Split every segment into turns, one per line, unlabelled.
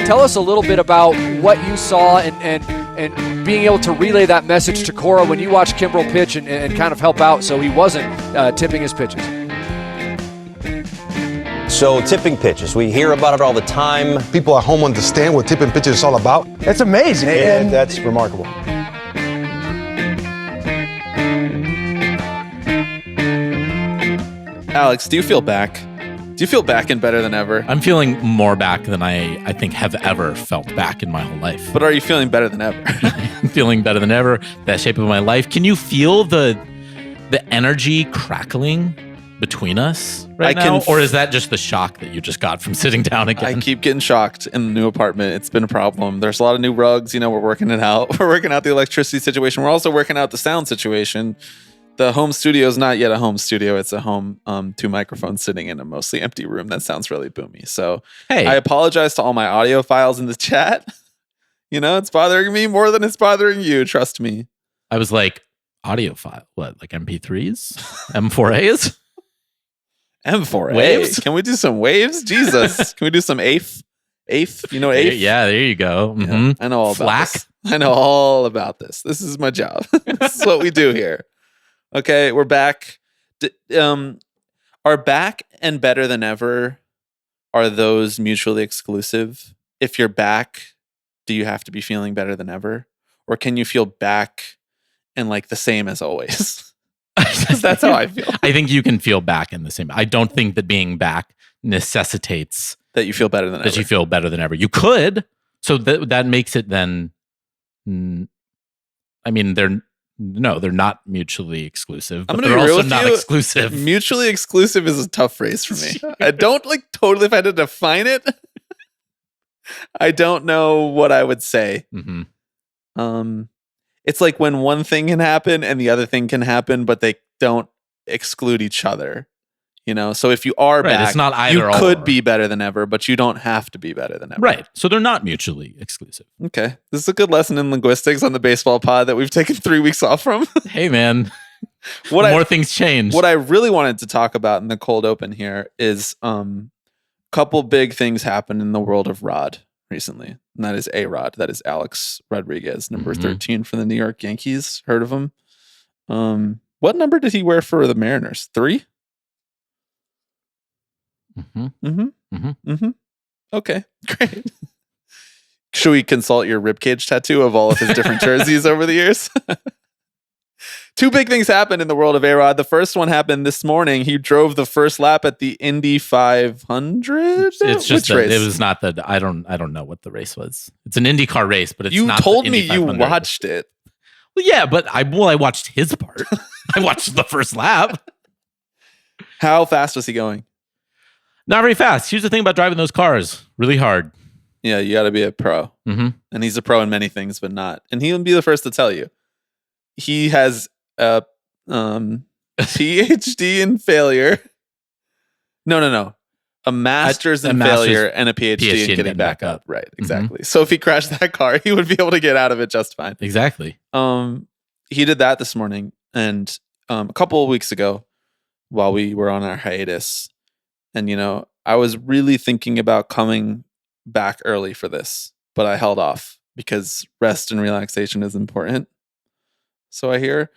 Tell us a little bit about what you saw and being able to relay that message to Cora when you watched Kimbrel pitch and kind of help out so he wasn't tipping his pitches.
So tipping pitches, we hear about it all the time.
People at home understand what tipping pitches is all about.
It's amazing.
And that's remarkable.
Alex, do you feel back? Do you feel back and better than ever?
I'm feeling more back than I think have ever felt back in my whole life.
But are you feeling better than ever?
I'm feeling better than ever. Best shape of my life. Can you feel the energy crackling between us right now? Or is that just the shock that you just got from sitting down again?
I keep getting shocked in the new apartment. It's been a problem. There's a lot of new rugs. You know, we're working it out. We're working out the electricity situation. We're also working out the sound situation. The home studio is not yet a home studio. It's a home, 2 microphones sitting in a mostly empty room that sounds really boomy. So hey. I apologize to all my audio files in the chat. You know, it's bothering me more than it's bothering you. Trust me.
I was like, audio file? What, like MP3s? M4As?
M4A?
Waves?
Can we do some waves? Jesus. Can we do some AIF? AIF? You know AIF?
Yeah, there you go. Mm-hmm.
Yeah, I know all about this. I know all about this. This is my job. This is what we do here. Okay, we're back. Are back and better than ever, are those mutually exclusive? If you're back, do you have to be feeling better than ever? Or can you feel back and like the same as always? That's how I feel.
I think you can feel back in the same. I don't think that being back necessitates
that you feel better than ever.
That you feel better than ever. You could. So that makes it then, I mean, they're not mutually exclusive, but they're also not exclusive.
Mutually exclusive is a tough phrase for me. I don't like totally, if I had to define it, I don't know what I would say.
Mm-hmm.
It's like when one thing can happen and the other thing can happen, but they don't exclude each other. You know, so if you are back,
it's not either
you could be better than ever, but you don't have to be better than ever.
Right. So they're not mutually exclusive.
Okay. This is a good lesson in linguistics on the baseball pod that we've taken 3 weeks off from.
Hey, man. More things change.
What I really wanted to talk about in the cold open here is a couple big things happened in the world of Rod recently. And that is A-Rod. That is Alex Rodriguez, number 13 for the New York Yankees. Heard of him? What number did he wear for the Mariners? 3? Okay, great. Should we consult your ribcage tattoo of all of his different jerseys over the years? 2 big things happened in the world of A-Rod. The first one happened this morning. He drove the first lap at the Indy 500.
It's just it was not the I don't know what the race was. It's an IndyCar race, but it's not.
You told
the
me
Indy
you
500.
watched it.
Well, yeah, but I watched his part. I watched the first lap.
How fast was he going?
Not very fast. Here's the thing about driving those cars. Really hard.
Yeah, you got to be a pro.
Mm-hmm.
And he's a pro in many things, but not. And he'll be the first to tell you. He has a PhD in failure. No. A master's in failure and a PhD in getting back up. Right, exactly. Mm-hmm. So if he crashed that car, he would be able to get out of it just fine.
Exactly.
He did that this morning. And a couple of weeks ago, while we were on our hiatus, and, you know, I was really thinking about coming back early for this, but I held off because rest and relaxation is important. So I hear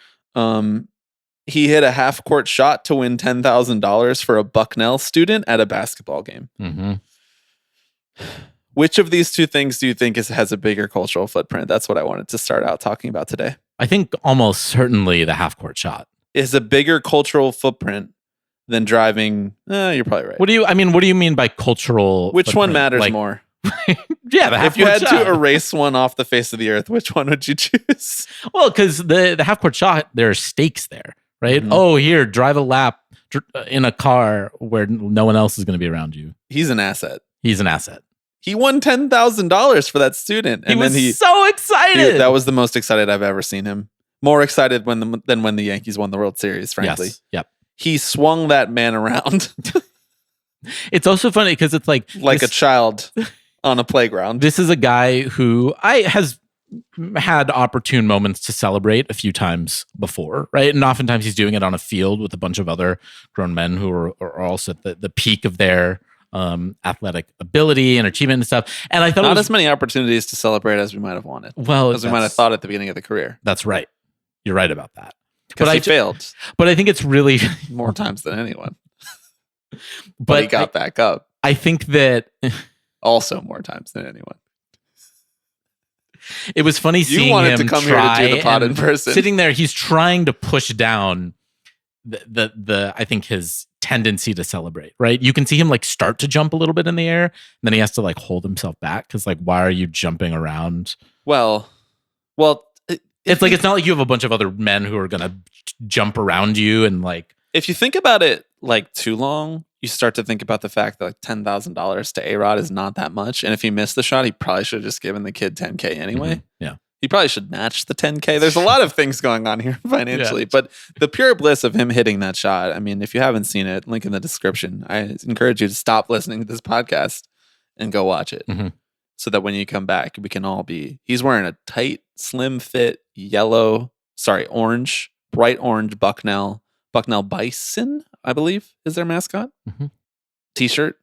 he hit a half-court shot to win $10,000 for a Bucknell student at a basketball game.
Mm-hmm.
Which of these 2 things do you think has a bigger cultural footprint? That's what I wanted to start out talking about today.
I think almost certainly the half-court shot
is a bigger cultural footprint than driving. You're probably right.
What do you mean by cultural?
Which one matters more?
Yeah, the
if you had to erase one off the face of the earth, which one would you choose?
Well, because the half-court shot, there are stakes there, right? Mm-hmm. Oh, here, drive a lap in a car where no one else is going to be around you.
He's an asset. He won $10,000 for that student.
And he was so excited.
That was the most excited I've ever seen him. More excited than when the Yankees won the World Series, frankly.
Yes. Yep.
He swung that man around.
It's also funny because it's like
a child on a playground.
This is a guy who has had opportune moments to celebrate a few times before, right? And oftentimes he's doing it on a field with a bunch of other grown men who are also at the peak of their athletic ability and achievement and stuff. And I thought
not as many opportunities to celebrate as we might have wanted.
Well,
as we might have thought at the beginning of the career.
That's right. You're right about that.
Because he failed.
But I think it's really
more times than anyone. But he got back up.
I think that
also more times than anyone.
It was funny seeing him to come here to do the pod in person. Sitting there, he's trying to push down the I think his tendency to celebrate, right? You can see him like start to jump a little bit in the air, and then he has to like hold himself back because like, why are you jumping around?
Well,
it's like, it's not like you have a bunch of other men who are gonna jump around you and like.
If you think about it like too long, you start to think about the fact that like $10,000 to A-Rod is not that much. And if he missed the shot, he probably should have just given the kid $10K anyway.
Mm-hmm. Yeah.
He probably should match the $10K. There's a lot of things going on here financially, but the pure bliss of him hitting that shot. I mean, if you haven't seen it, link in the description. I encourage you to stop listening to this podcast and go watch it.
Mm-hmm.
So that when you come back, we can all he's wearing a tight, slim fit, bright orange Bucknell Bison, I believe, is their mascot.
Mm-hmm.
T-shirt.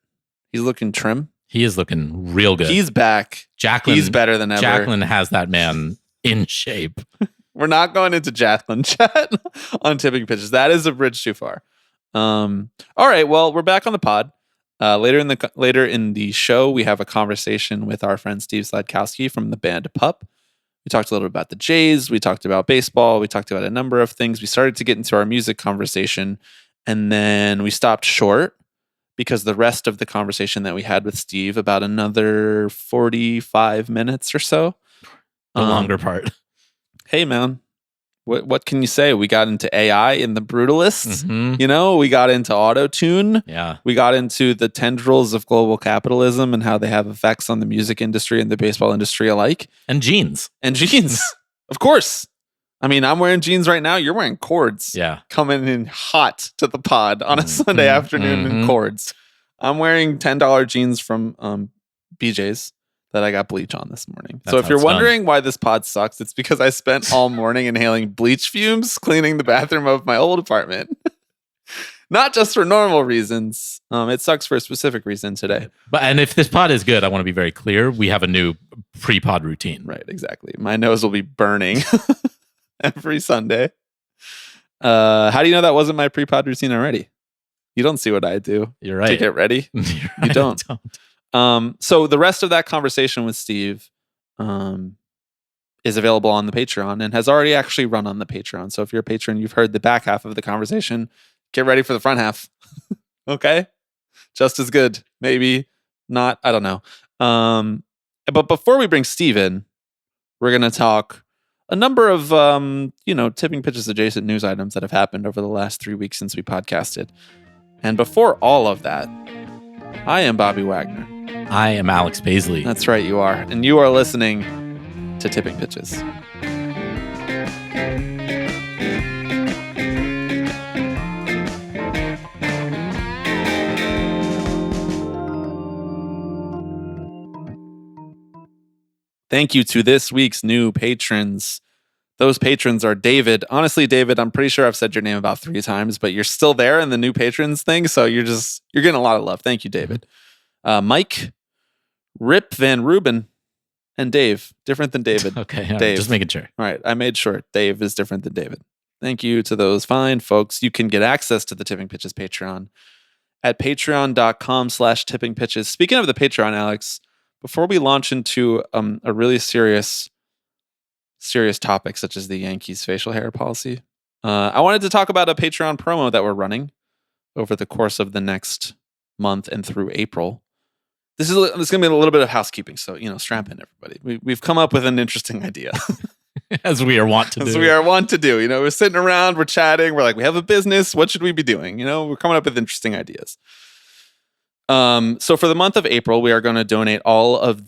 He's looking trim.
He is looking real good.
He's back. He's better than ever.
Jacqueline has that man in shape.
We're not going into Jacqueline chat on tipping pitches. That is a bridge too far. All right. Well, we're back on the pod. Later in the show, we have a conversation with our friend Steve Sladkowski from the band PUP. We talked a little bit about the Jays. We talked about baseball. We talked about a number of things. We started to get into our music conversation, and then we stopped short because the rest of the conversation that we had with Steve, about another 45 minutes or so.
The longer part.
Hey, man. What can you say? We got into AI in the Brutalists.
Mm-hmm.
We got into auto-tune.
Yeah.
We got into the tendrils of global capitalism and how they have effects on the music industry and the baseball industry alike.
And jeans.
Of course. I mean, I'm wearing jeans right now. You're wearing cords.
Yeah.
Coming in hot to the pod on a Sunday afternoon in cords. I'm wearing $10 jeans from BJ's. That I got bleach on this morning. So if you're wondering why this pod sucks, it's because I spent all morning inhaling bleach fumes cleaning the bathroom of my old apartment. Not just for normal reasons. It sucks for a specific reason today.
And if this pod is good, I want to be very clear. We have a new pre-pod routine.
Right, exactly. My nose will be burning every Sunday. How do you know that wasn't my pre-pod routine already? You don't see what I do.
You're right.
To get ready.
Right,
you don't. So the rest of that conversation with Steve is available on the Patreon and has already actually run on the Patreon. So if you're a patron, you've heard the back half of the conversation. Get ready for the front half. Okay? Just as good. Maybe not. I don't know. But before we bring Steve in, we're going to talk a number of, tipping pitches adjacent news items that have happened over the last 3 weeks since we podcasted. And before all of that, I am Bobby Wagner.
I am Alex Paisley.
That's right, you are. And you are listening to Tipping Pitches. Thank you to this week's new patrons. Those patrons are David. Honestly, David, I'm pretty sure I've said your name about 3 times, but you're still there in the new patrons thing. So you're getting a lot of love. Thank you, David. Mike, Rip Van Ruben, and Dave. Different than David.
Okay.
Dave.
Right, just making sure.
All right. I made sure Dave is different than David. Thank you to those fine folks. You can get access to the Tipping Pitches Patreon at patreon.com/tippingpitches. Speaking of the Patreon, Alex, before we launch into a really serious topic such as the Yankees facial hair policy, I wanted to talk about a Patreon promo that we're running over the course of the next month and through April. This is going to be a little bit of housekeeping, so strap in, everybody. We've come up with an interesting idea,
as we are wont to do.
As we are wont to do. We're sitting around, we're chatting, we're like, we have a business. What should we be doing? We're coming up with interesting ideas. So for the month of April, we are going to donate all of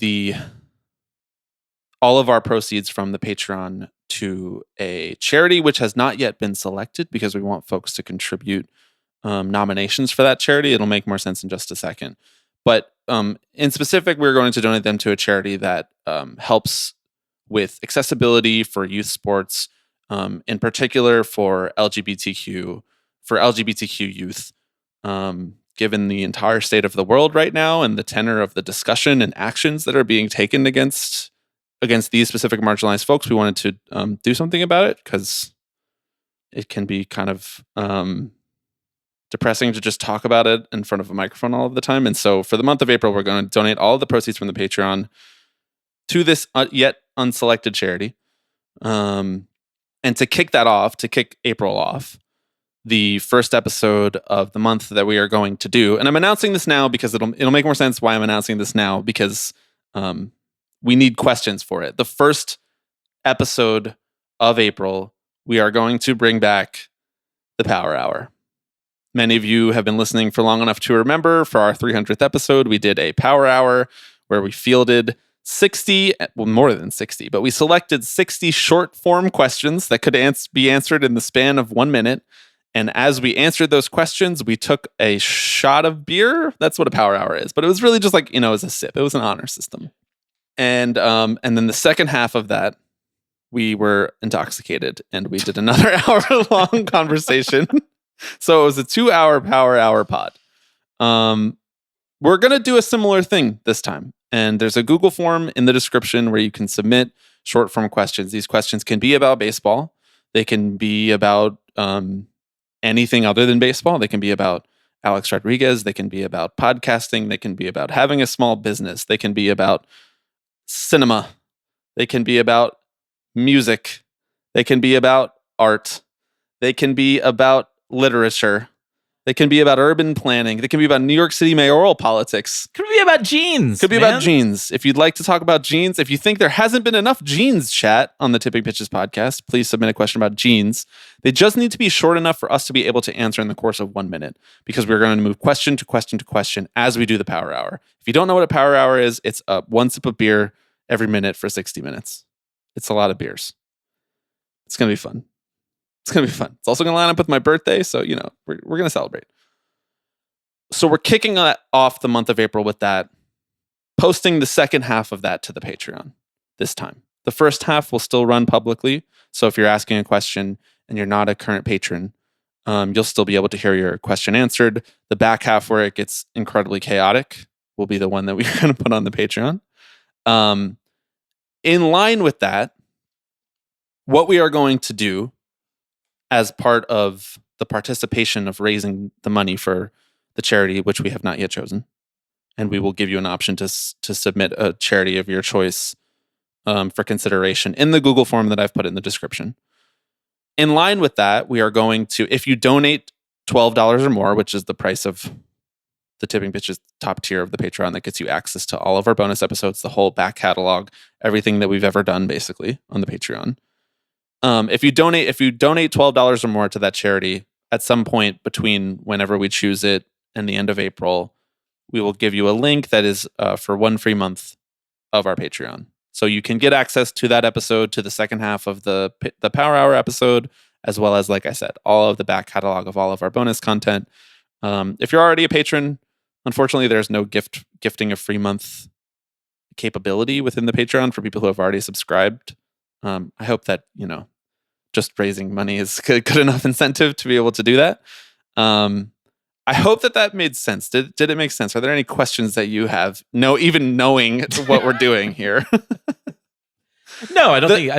our proceeds from the Patreon to a charity which has not yet been selected because we want folks to contribute nominations for that charity. It'll make more sense in just a second. But in specific, we're going to donate them to a charity that helps with accessibility for youth sports, in particular for LGBTQ youth. Given the entire state of the world right now and the tenor of the discussion and actions that are being taken against these specific marginalized folks, we wanted to do something about it, because it can be kind of depressing to just talk about it in front of a microphone all of the time. And so for the month of April, we're going to donate all of the proceeds from the Patreon to this yet unselected charity. And to kick April off, the first episode of the month that we are going to do, and I'm announcing this now because it'll make more sense why I'm announcing this now, because we need questions for it. The first episode of April, we are going to bring back the Power Hour. Many of you have been listening for long enough to remember, for our 300th episode, we did a Power Hour where we fielded 60, well, more than 60, but we selected 60 short form questions that could be answered in the span of 1 minute. And as we answered those questions, we took a shot of beer. That's what a Power Hour is. But it was really just like, it was a sip. It was an honor system. And then the second half of that, we were intoxicated and we did another hour-long conversation. So it was a 2-hour Power Hour pod. We're going to do a similar thing this time. And there's a Google form in the description where you can submit short form questions. These questions can be about baseball. They can be about anything other than baseball. They can be about Alex Rodriguez. They can be about podcasting. They can be about having a small business. They can be about cinema. They can be about music. They can be about art. They can be about literature. They can be about urban planning. They can be about New York City mayoral politics.
Could be about jeans.
Could be about jeans. If you'd like to talk about jeans, if you think there hasn't been enough jeans chat on the Tipping Pitches podcast, please submit a question about jeans. They just need to be short enough for us to be able to answer in the course of 1 minute, because we're going to move question to question to question as we do the Power Hour. If you don't know what a Power Hour is, it's one sip of beer every minute for 60 minutes. It's a lot of beers. It's going to be fun. It's going to be fun. It's also going to line up with my birthday, so, we're going to celebrate. So we're kicking off the month of April with that, posting the second half of that to the Patreon this time. The first half will still run publicly, so if you're asking a question and you're not a current patron, you'll still be able to hear your question answered. The back half, where it gets incredibly chaotic, will be the one that we're going to put on the Patreon. In line with that, what we are going to do as part of the participation of raising the money for the charity, which we have not yet chosen, and we will give you an option to submit a charity of your choice for consideration in the Google form that I've put in the description. In line with that, we are going to, if you donate $12 or more, which is the price of the Tipping Pitches top tier of the Patreon that gets you access to all of our bonus episodes, the whole back catalog, everything that we've ever done basically on the Patreon. If you donate $12 or more to that charity at some point between whenever we choose it and the end of April, we will give you a link that is for 1 free month of our Patreon. So you can get access to that episode, to the second half of the Power Hour episode, as well as, like I said, all of the back catalog of all of our bonus content. If you're already a patron, unfortunately, there's no gifting a free month capability within the Patreon for people who have already subscribed. I hope that, just raising money is good enough incentive to be able to do that. I hope that made sense. Did it make sense? Are there any questions that you have? No, even knowing what we're doing here.
No, I don't think.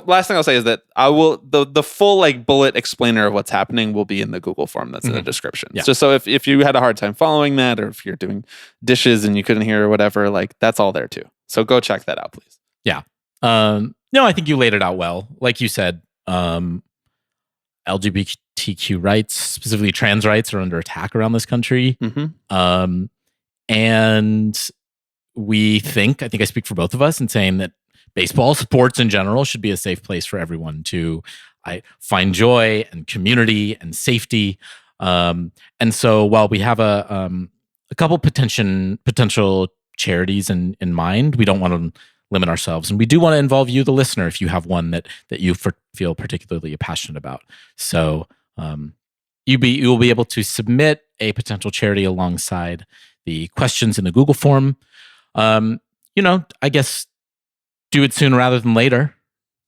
Last thing I'll say is that I will the full bullet explainer of what's happening will be in the Google form that's in the description. Yeah. Just so if you had a hard time following that, or if you're doing dishes and you couldn't hear or whatever, that's all there too. So go check that out, please.
Yeah. No, I think you laid it out well. Like you said, LGBTQ rights, specifically trans rights, are under attack around this country. Mm-hmm. And I think I speak for both of us in saying that baseball, sports in general, should be a safe place for everyone to find joy and community and safety. And so while we have a couple potential charities in mind, we don't want to limit ourselves, and we do want to involve you, the listener, if you have one that you feel particularly passionate about. So you will be able to submit a potential charity alongside the questions in the Google form. I guess do it sooner rather than later.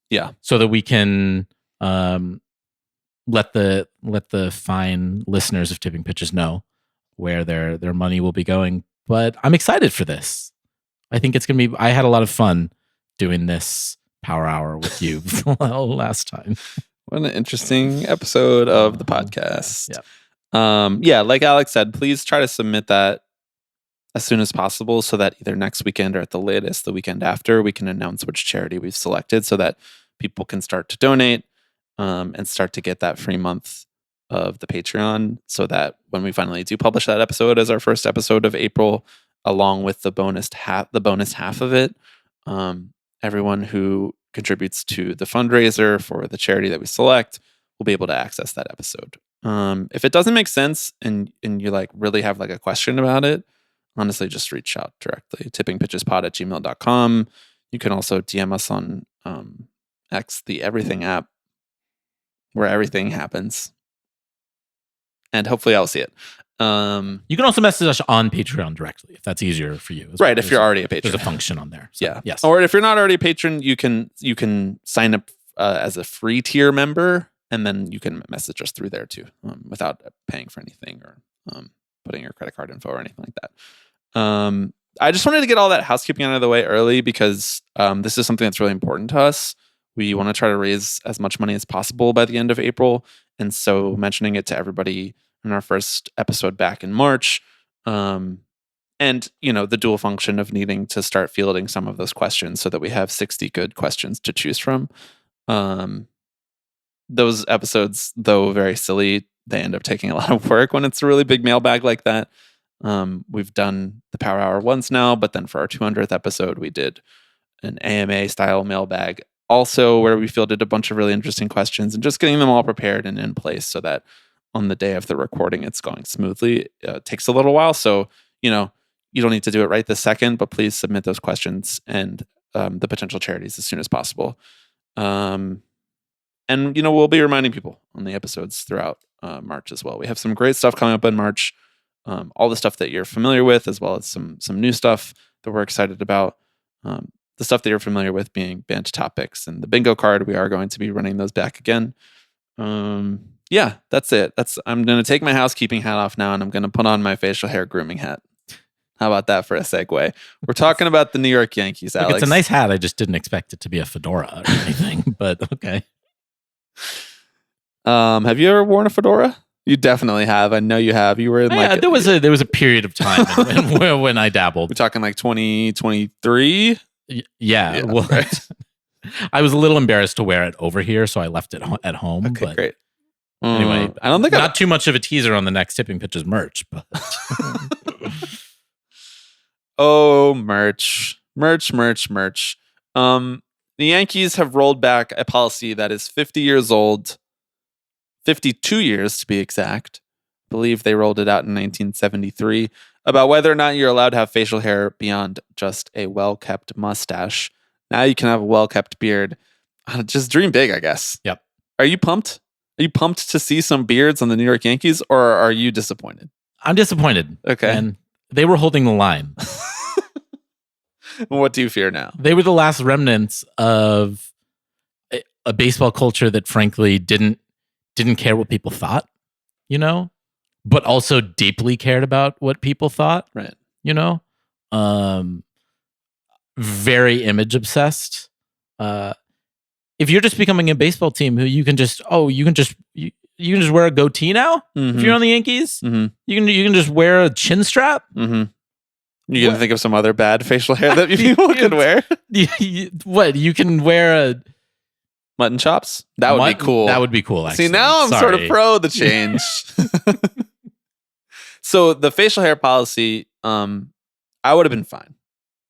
Yeah.
So that we can let the fine listeners of Tipping Pitches know where their money will be going. But I'm excited for this. I think it's going to be, I had a lot of fun doing this Power Hour with you last time.
What an interesting episode of the podcast.
Yeah.
Like Alex said, please try to submit that as soon as possible so that either next weekend or at the latest the weekend after, we can announce which charity we've selected so that people can start to donate and start to get that free month of the Patreon, so that when we finally do publish that episode as our first episode of April, along with the bonus half of it, everyone who contributes to the fundraiser for the charity that we select will be able to access that episode. If it doesn't make sense and you like really have like a question about it, honestly, just reach out directly. tippingpitchespod@gmail.com. You can also DM us on X, the Everything app, where everything happens. And hopefully I'll see it.
You can also message us on Patreon directly if that's easier for you.
Right, if you're already a patron.
There's a function on there. So,
yeah.
Yes.
Or if you're not already a patron, you can sign up as a free tier member, and then you can message us through there too, without paying for anything or putting your credit card info or anything like that. I just wanted to get all that housekeeping out of the way early because this is something that's really important to us. We want to try to raise as much money as possible by the end of April. And so mentioning it to everybody in our first episode back in March, and, the dual function of needing to start fielding some of those questions so that we have 60 good questions to choose from. Those episodes, though very silly, they end up taking a lot of work when it's a really big mailbag like that. We've done the Power Hour once now, but then for our 200th episode, we did an AMA style mailbag also, where we fielded a bunch of really interesting questions and just getting them all prepared and in place so that on the day of the recording, it's going smoothly. It takes a little while. So, you don't need to do it right this second, but please submit those questions and the potential charities as soon as possible. And we'll be reminding people on the episodes throughout March as well. We have some great stuff coming up in March. All the stuff that you're familiar with, as well as some new stuff that we're excited about. The stuff that you're familiar with being banned topics and the bingo card. We are going to be running those back again. That's it. I'm going to take my housekeeping hat off now, and I'm going to put on my facial hair grooming hat. How about that for a segue? We're talking about the New York Yankees, Alex.
It's a nice hat. I just didn't expect it to be a fedora or anything, but okay.
Have you ever worn a fedora? You definitely have. I know you have. You were in
there was a period of time when I dabbled.
We're talking like 2023.
Yeah. Well, right. I was a little embarrassed to wear it over here, so I left it at home.
Okay,
but
great.
Anyway,
I don't think
not too much of a teaser on the next Tipping Pitches merch, but
oh, merch. The Yankees have rolled back a policy that is 50 years old, 52 years to be exact. I believe they rolled it out in 1973 about whether or not you're allowed to have facial hair beyond just a well-kept mustache. Now you can have a well-kept beard. Just dream big, I guess.
Yep.
Are you pumped? Are you pumped to see some beards on the New York Yankees, or are you disappointed?
I'm disappointed.
Okay.
And they were holding the line.
What do you fear now?
They were the last remnants of a baseball culture that frankly didn't care what people thought, but also deeply cared about what people thought.
Right.
Very image obsessed. If you're just becoming a baseball team who you can just wear a goatee now.
Mm-hmm.
If you're on the Yankees,
mm-hmm.
you can just wear a chin strap.
Mm-hmm. You gonna think of some other bad facial hair that people could wear?
What, you can wear a
mutton chops? That would be cool.
That would be cool. Actually.
See, now I'm sort of pro the change. So the facial hair policy, I would have been fine.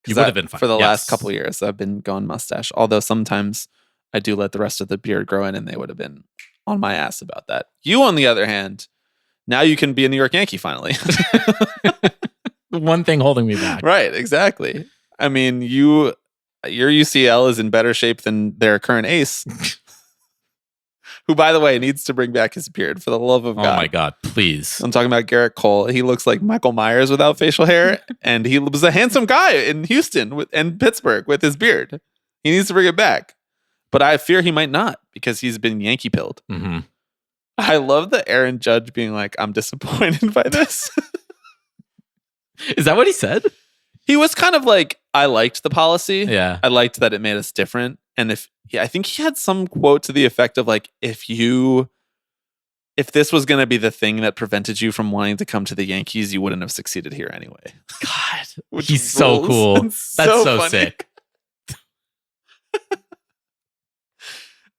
You would have been fine
for the last couple of years. I've been going mustache, although sometimes I do let the rest of the beard grow in, and they would have been on my ass about that. You, on the other hand, now you can be a New York Yankee finally.
One thing holding me back.
Right, exactly. I mean, your UCL is in better shape than their current ace, who, by the way, needs to bring back his beard for the love of God.
Oh my God, please.
I'm talking about Garrett Cole. He looks like Michael Myers without facial hair, and he was a handsome guy in Houston and Pittsburgh with his beard. He needs to bring it back. But I fear he might not because he's been Yankee pilled.
Mm-hmm.
I love the Aaron Judge being like, I'm disappointed by this.
Is that what he said?
He was kind of like, I liked the policy.
Yeah.
I liked that it made us different. And I think he had some quote to the effect of like, if this was going to be the thing that prevented you from wanting to come to the Yankees, you wouldn't have succeeded here anyway.
God, he's so cool. That's so sick.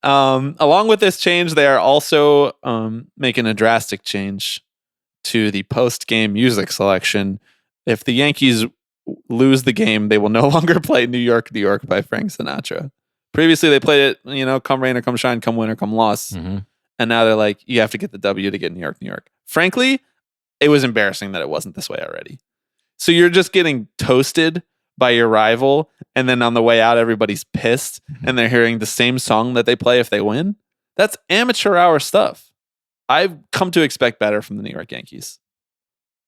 Along with this change, they are also making a drastic change to the post-game music selection. If the Yankees lose the game, they will no longer play New York, New York by Frank Sinatra. Previously, they played it, come rain or come shine, come win or come loss.
Mm-hmm.
And now they're like, you have to get the W to get New York, New York. Frankly, it was embarrassing that it wasn't this way already. So you're just getting toasted by your rival, and then on the way out, everybody's pissed, and they're hearing the same song that they play if they win. That's amateur hour stuff. I've come to expect better from the New York Yankees.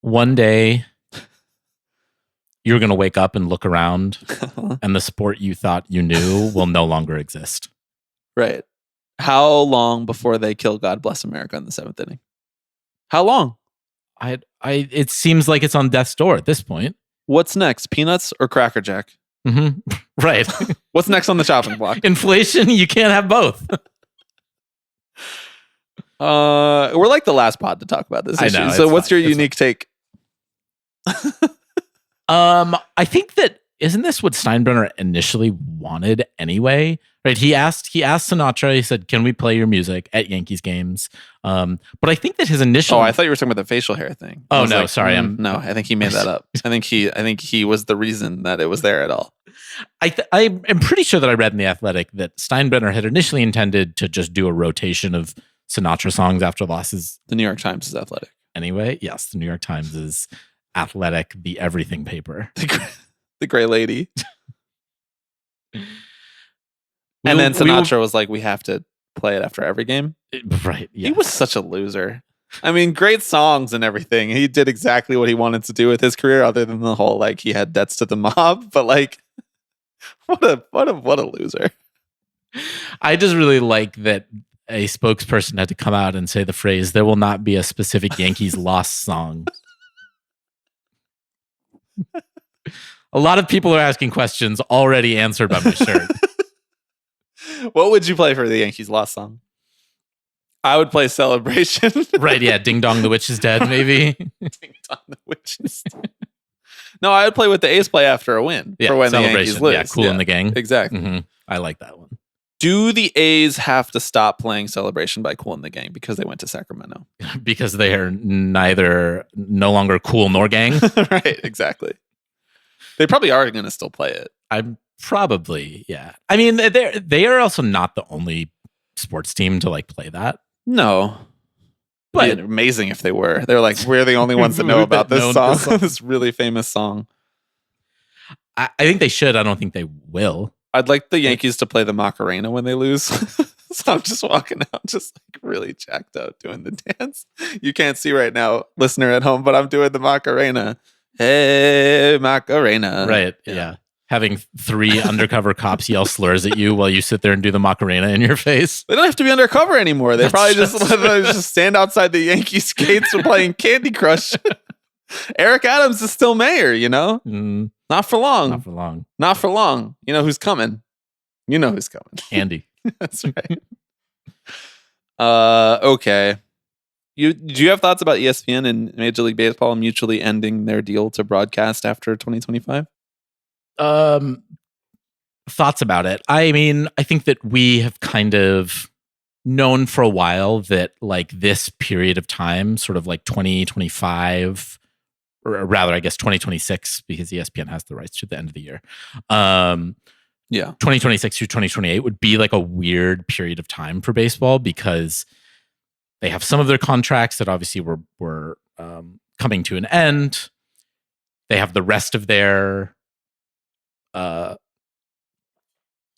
One day, you're going to wake up and look around, and the sport you thought you knew will no longer exist.
Right. How long before they kill God Bless America in the 7th inning? How long?
It seems like it's on death's door at this point.
What's next? Peanuts or Cracker Jack?
Mm-hmm. Right.
What's next on the chopping block?
Inflation. You can't have both.
We're like the last pod to talk about this issue. So what's your unique take?
I think that isn't this what Steinbrenner initially wanted anyway? Right? He asked Sinatra. He said, "Can we play your music at Yankees games?" But I think that his initial.
Oh, I thought you were talking about the facial hair thing.
Oh no, sorry.
No, I think he made that up. I think he was the reason that it was there at all.
I'm pretty sure that I read in The Athletic that Steinbrenner had initially intended to just do a rotation of Sinatra songs after losses.
The New York Times is Athletic.
Anyway, yes, the New York Times is Athletic, the everything paper.
The gray lady. And then Sinatra was like, we have to play it after every game.
Right. Yeah.
He was such a loser. I mean, great songs and everything. He did exactly what he wanted to do with his career, other than the whole, like, he had debts to the mob. But like, what a loser.
I just really like that a spokesperson had to come out and say the phrase, "There will not be a specific Yankees lost song." A lot of people are asking questions already answered by my shirt.
What would you play for the Yankees lost song? I would play Celebration.
Right, yeah. Ding Dong, the Witch is Dead, maybe.
Ding Dong, the Witch is dead. No, I would play with the A's play after a win.
Yeah,
for when the Yankees lose.
Yeah, Cool in the Gang.
Exactly.
Mm-hmm. I like that one.
Do the A's have to stop playing Celebration by Cool in the Gang because they went to Sacramento?
Because they are no longer cool nor gang.
Right, exactly. They probably are going to still play it.
I'm probably, yeah. I mean, they are also not the only sports team to like play that.
No.
But
it'd be amazing if they were. They're like, we're the only ones that know about this song. This really famous song.
I think they should. I don't think they will.
I'd like the Yankees to play the Macarena when they lose. So I'm just walking out, just like really jacked out doing the dance. You can't see right now, listener at home, but I'm doing the Macarena. Hey, Macarena.
Right. Yeah. Having 3 undercover cops yell slurs at you while you sit there and do the Macarena in your face.
They don't have to be undercover anymore. They probably just stand outside the Yankees gates playing Candy Crush. Eric Adams is still mayor, you know? Not for long.
Not for long.
Not for long. You know who's coming? You know who's coming.
Andy.
That's right. Okay. Do you have thoughts about ESPN and Major League Baseball mutually ending their deal to broadcast after 2025?
Thoughts about it. I mean, I think that we have kind of known for a while that like this period of time, sort of like 2025, or rather, I guess 2026, because ESPN has the rights to the end of the year. 2026 through 2028 would be like a weird period of time for baseball because they have some of their contracts that obviously were coming to an end. They have the rest of their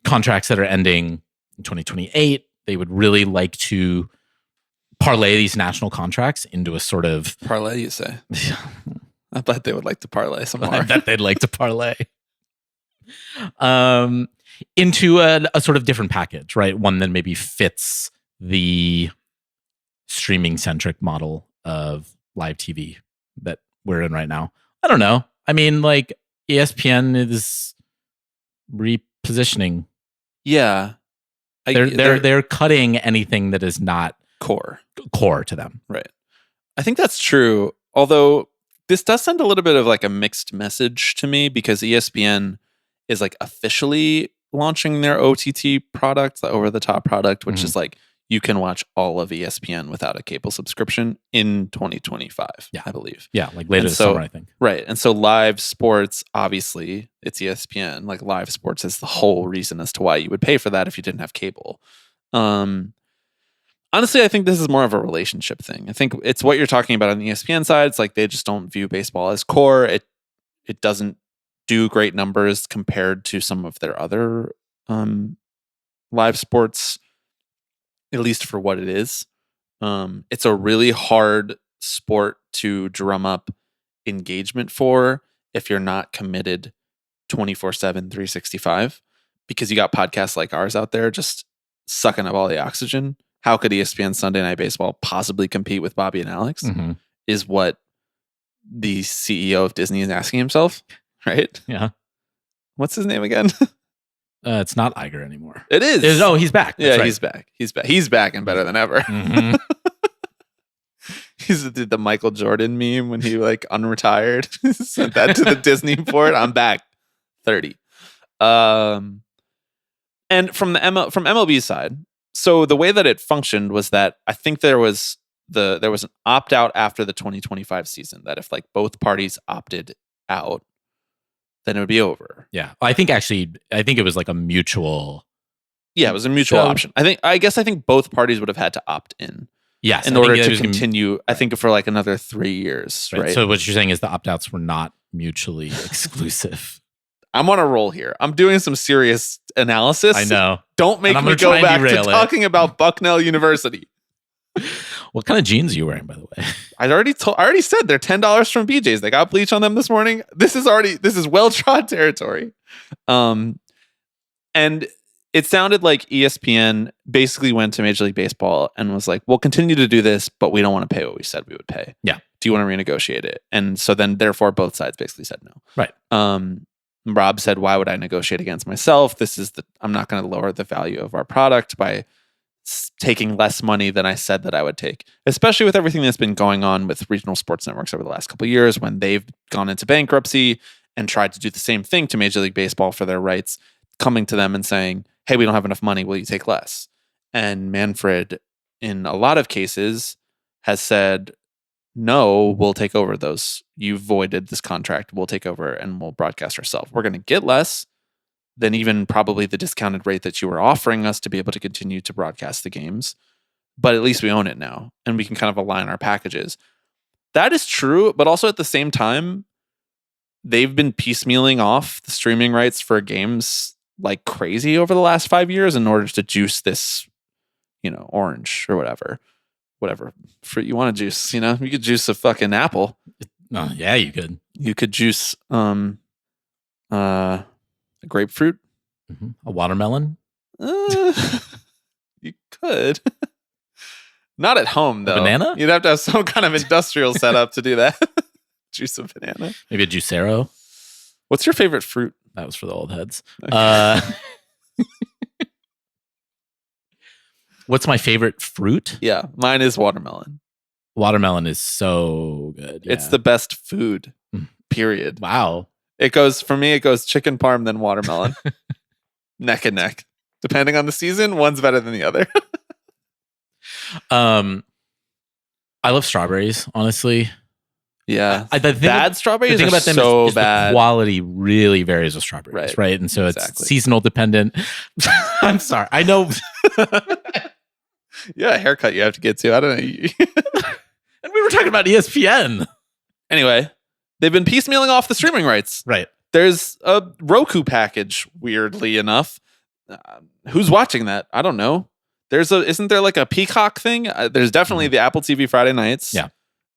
contracts that are ending in 2028. They would really like to parlay these national contracts into a sort of
parlay, you say? I bet they would like to parlay some more.
I bet they'd like to parlay. And into a sort of different package, right? One that maybe fits the streaming centric model of live TV that we're in right now. I don't know. I mean, like ESPN is repositioning.
Yeah.
They're cutting anything that is not
core
to them.
Right. I think that's true. Although this does send a little bit of like a mixed message to me, because ESPN is like officially launching their OTT product, the over the top product, which is like you can watch all of ESPN without a cable subscription in 2025, I believe.
Yeah, like later this summer, I think.
Right. And so live sports, obviously, it's ESPN. Like live sports is the whole reason as to why you would pay for that if you didn't have cable. Honestly, I think this is more of a relationship thing. I think it's what you're talking about on the ESPN side. It's like they just don't view baseball as core. It doesn't do great numbers compared to some of their other live sports, at least for what it is. It's a really hard sport to drum up engagement for if you're not committed 24/7, 365, because you got podcasts like ours out there just sucking up all the oxygen. How could ESPN Sunday Night Baseball possibly compete with Bobby and Alex? Is what the CEO of Disney is asking himself, right?
Yeah.
What's his name again?
It's not Iger anymore.
It is.
He's back. That's right.
He's back. He's back and better than ever. He's the Michael Jordan meme when he like unretired. Sent that to the Disney board. I'm back. 30. And from MLB's side, so the way that it functioned was that I think there was an opt out after the 2025 season, that if like both parties opted out, then it would be over.
Yeah. I think it was like a mutual.
Yeah, it was a mutual option. I guess both parties would have had to opt in.
Yes.
In order to continue, I think for like another 3 years. Right.
So what you're saying is the opt outs were not mutually exclusive.
I'm on a roll here. I'm doing some serious analysis.
I know.
Don't make me go back to talking about Bucknell University.
What kind of jeans are you wearing, by the way?
I already said they're $10 from BJ's. They got bleach on them this morning. This is well-trod territory. And it sounded like ESPN basically went to Major League Baseball and was like, we'll continue to do this, but we don't want to pay what we said we would pay.
Yeah.
Do you want to renegotiate it? And so then therefore both sides basically said no.
Right.
Rob said, why would I negotiate against myself? I'm not going to lower the value of our product by taking less money than I said that I would take, especially with everything that's been going on with regional sports networks over the last couple of years, when they've gone into bankruptcy and tried to do the same thing to Major League Baseball for their rights, coming to them and saying, hey, we don't have enough money. Will you take less? And Manfred, in a lot of cases, has said, no, we'll take over those. You voided this contract. We'll take over and we'll broadcast ourselves. We're going to get less than even probably the discounted rate that you were offering us to be able to continue to broadcast the games. But at least we own it now and we can kind of align our packages. That is true. But also at the same time, they've been piecemealing off the streaming rights for games like crazy over the last 5 years in order to juice this, orange or whatever fruit you want to juice. You could juice a fucking apple.
Oh, yeah, you could.
You could juice a grapefruit.
A watermelon.
You could. Not at home, though.
A banana?
You'd have to have some kind of industrial setup to do that. Juice a banana.
Maybe a juicero.
What's your favorite fruit?
That was for the old heads.
Okay.
What's my favorite fruit?
Yeah, mine is watermelon.
Watermelon is so good. Yeah.
It's the best food, period.
Wow.
It goes chicken parm, then watermelon. Neck and neck. Depending on the season, one's better than the other.
I love strawberries, honestly.
Yeah. Bad strawberries
the thing about them
so
is
bad.
The quality really varies with strawberries, right? And so it's seasonal dependent. I'm sorry. I know.
Yeah, a haircut you have to get to. I don't know.
And we were talking about ESPN.
Anyway, they've been piecemealing off the streaming rights.
Right.
There's a Roku package, weirdly enough. Who's watching that? I don't know. Isn't there like a Peacock thing? There's definitely the Apple TV Friday nights.
Yeah.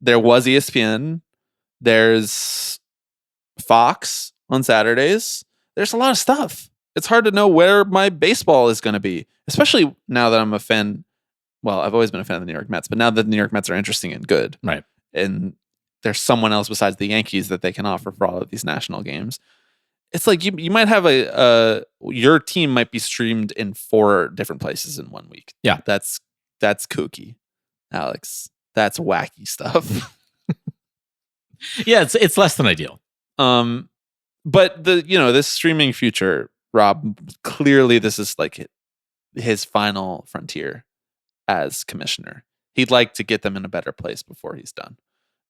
There was ESPN. There's Fox on Saturdays. There's a lot of stuff. it's hard to know where my baseball is going to be, especially now that I'm a fan. Well, I've always been a fan of the New York Mets, but now that the New York Mets are interesting and good,
right?
And there's someone else besides the Yankees that they can offer for all of these national games. It's like you might have your team might be streamed in 4 different places in 1 week.
Yeah,
that's kooky, Alex. That's wacky stuff.
Yeah, it's less than ideal.
But this streaming future, Rob, clearly this is like his final frontier as commissioner. He'd like to get them in a better place before he's done.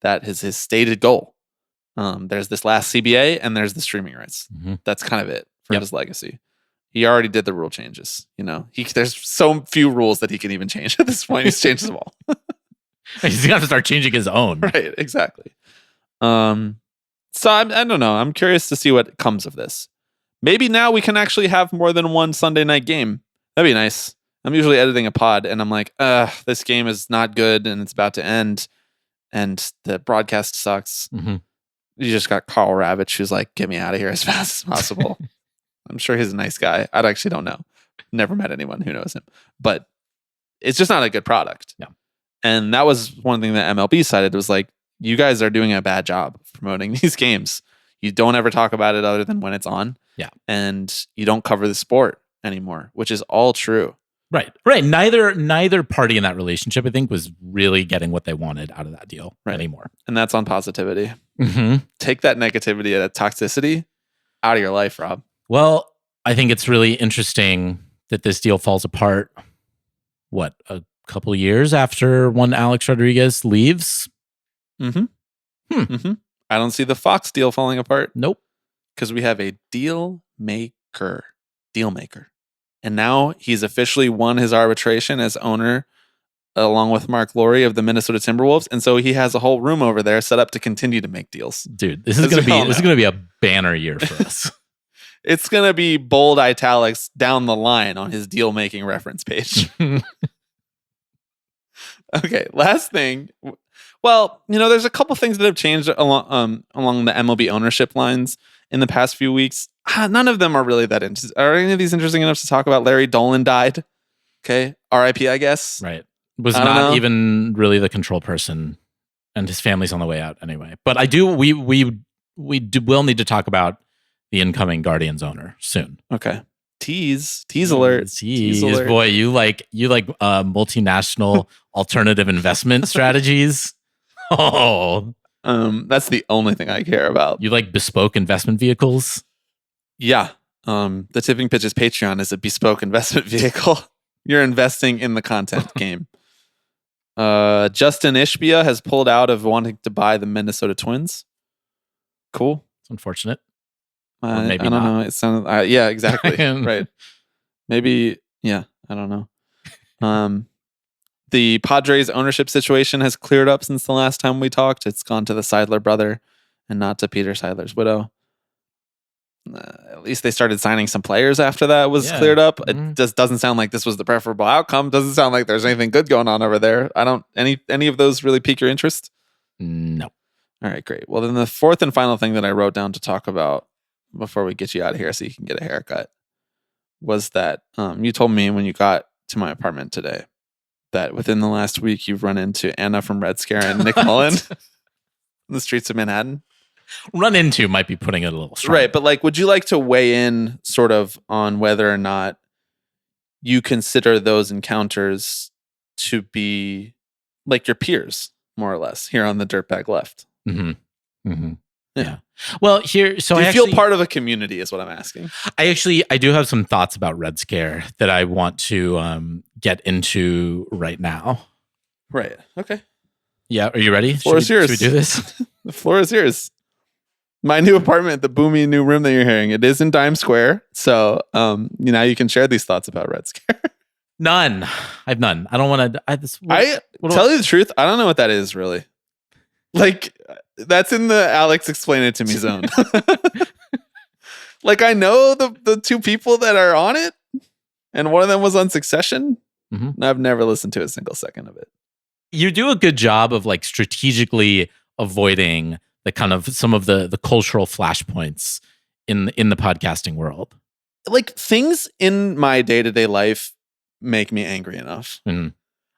That is his stated goal. There's this last CBA and there's the streaming rights. Mm-hmm. That's kind of it for his legacy. He already did the rule changes. There's so few rules that he can even change at this point. He's changed them all.
He's gonna have to start changing his own.
Right, exactly. So I don't know. I'm curious to see what comes of this. Maybe now we can actually have more than one Sunday night game. That'd be nice. I'm usually editing a pod and I'm like, this game is not good and it's about to end and the broadcast sucks. Mm-hmm. You just got Carl Ravitch who's like, get me out of here as fast as possible. I'm sure he's a nice guy. I actually don't know. Never met anyone who knows him. But it's just not a good product.
Yeah.
And that was one thing that MLB cited. It was like, you guys are doing a bad job of promoting these games. You don't ever talk about it other than when it's on.
Yeah.
And you don't cover the sport anymore, which is all true.
Right. Neither party in that relationship, I think, was really getting what they wanted out of that deal anymore.
And that's on positivity.
Mm-hmm.
Take that negativity, that toxicity out of your life, Rob.
Well, I think it's really interesting that this deal falls apart, a couple of years after one Alex Rodriguez leaves?
Mm-hmm. Mm-hmm. I don't see the Fox deal falling apart.
Nope.
Because we have a deal maker. And now he's officially won his arbitration as owner along with Mark Lowry of the Minnesota Timberwolves. And so he has a whole room over there set up to continue to make deals.
Dude, this is going to be a banner year for us.
It's going to be bold italics down the line on his deal making reference page. Okay, last thing. Well, there's a couple things that have changed along the MLB ownership lines in the past few weeks. None of them are really that interesting. Are any of these interesting enough to talk about? Larry Dolan died. Okay, R.I.P. I guess.
Right. Was not even really the control person, and his family's on the way out anyway. But I do. We will need to talk about the incoming Guardians owner soon.
Okay. Tease alert.
Tease alert. Boy, you like multinational alternative investment strategies. Oh,
that's the only thing I care about.
You like bespoke investment vehicles?
Yeah. The Tipping Pitches Patreon is a bespoke investment vehicle. You're investing in the content game. Justin Ishbia has pulled out of wanting to buy the Minnesota Twins. Cool.
It's unfortunate.
Maybe I don't know. It sounded. Yeah, exactly. Right. Maybe. Yeah. I don't know. The Padres ownership situation has cleared up since the last time we talked. It's gone to the Seidler brother and not to Peter Seidler's widow. At least they started signing some players after that was cleared up.
Mm-hmm.
It just doesn't sound like this was the preferable outcome. Doesn't sound like there's anything good going on over there. Any of those really pique your interest?
No.
All right, great. Well, then the fourth and final thing that I wrote down to talk about before we get you out of here so you can get a haircut was that you told me when you got to my apartment today that within the last week you've run into Anna from Red Scare and Nick Mullen in the streets of Manhattan.
Run into might be putting it a little strong.
Right, but would you like to weigh in sort of on whether or not you consider those encounters to be like your peers, more or less, here on the Dirtbag Left?
Mm-hmm. Mm-hmm. Yeah. Well, here, so
do you feel part of a community is what I'm asking.
I do have some thoughts about Red Scare that I want to get into right now.
Right. Okay.
Yeah. Are you ready?
The floor is yours.
Should we do this?
The floor is yours. My new apartment, the boomy new room that you're hearing, it is in Times Square. So now you can share these thoughts about Red Scare.
None. I have none. I don't want to.
Tell you the truth, I don't know what that is really. Like, that's in the Alex explain it to me zone. Like, I know the two people that are on it, and one of them was on Succession.
Mm-hmm.
And I've never listened to a single second of it.
You do a good job of like strategically avoiding the kind of some of the cultural flashpoints in the podcasting world.
like things in my day-to-day life make me angry enough.
Mm.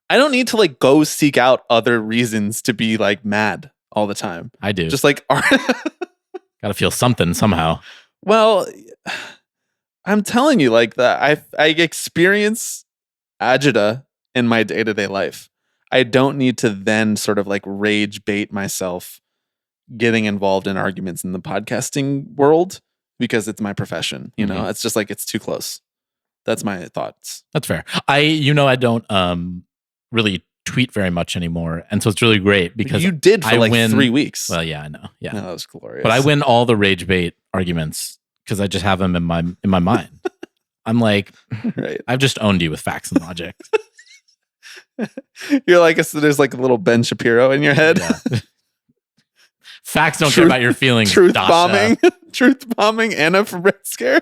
I don't need to like go seek out other reasons to be like mad all the time.
I do.
Just like
gotta feel something somehow.
Well, I'm telling you, like that I experience agita in my day-to-day life. I don't need to then sort of like rage bait myself getting involved in arguments in the podcasting world because it's my profession. You know, it's just like it's too close. That's my thoughts.
That's fair. I don't really tweet very much anymore, and so it's really great because
you did for like
win,
3 weeks.
Well, yeah, I know. Yeah,
no, that was glorious.
But I win all the rage bait arguments because I just have them in my mind. I'm like,
right.
I've just owned you with facts and logic.
You're like, there's like a little Ben Shapiro in your head.
Yeah. Facts don't care about your feelings.
Truth
Dasha.
bombing. Truth bombing Anna from Red Scare.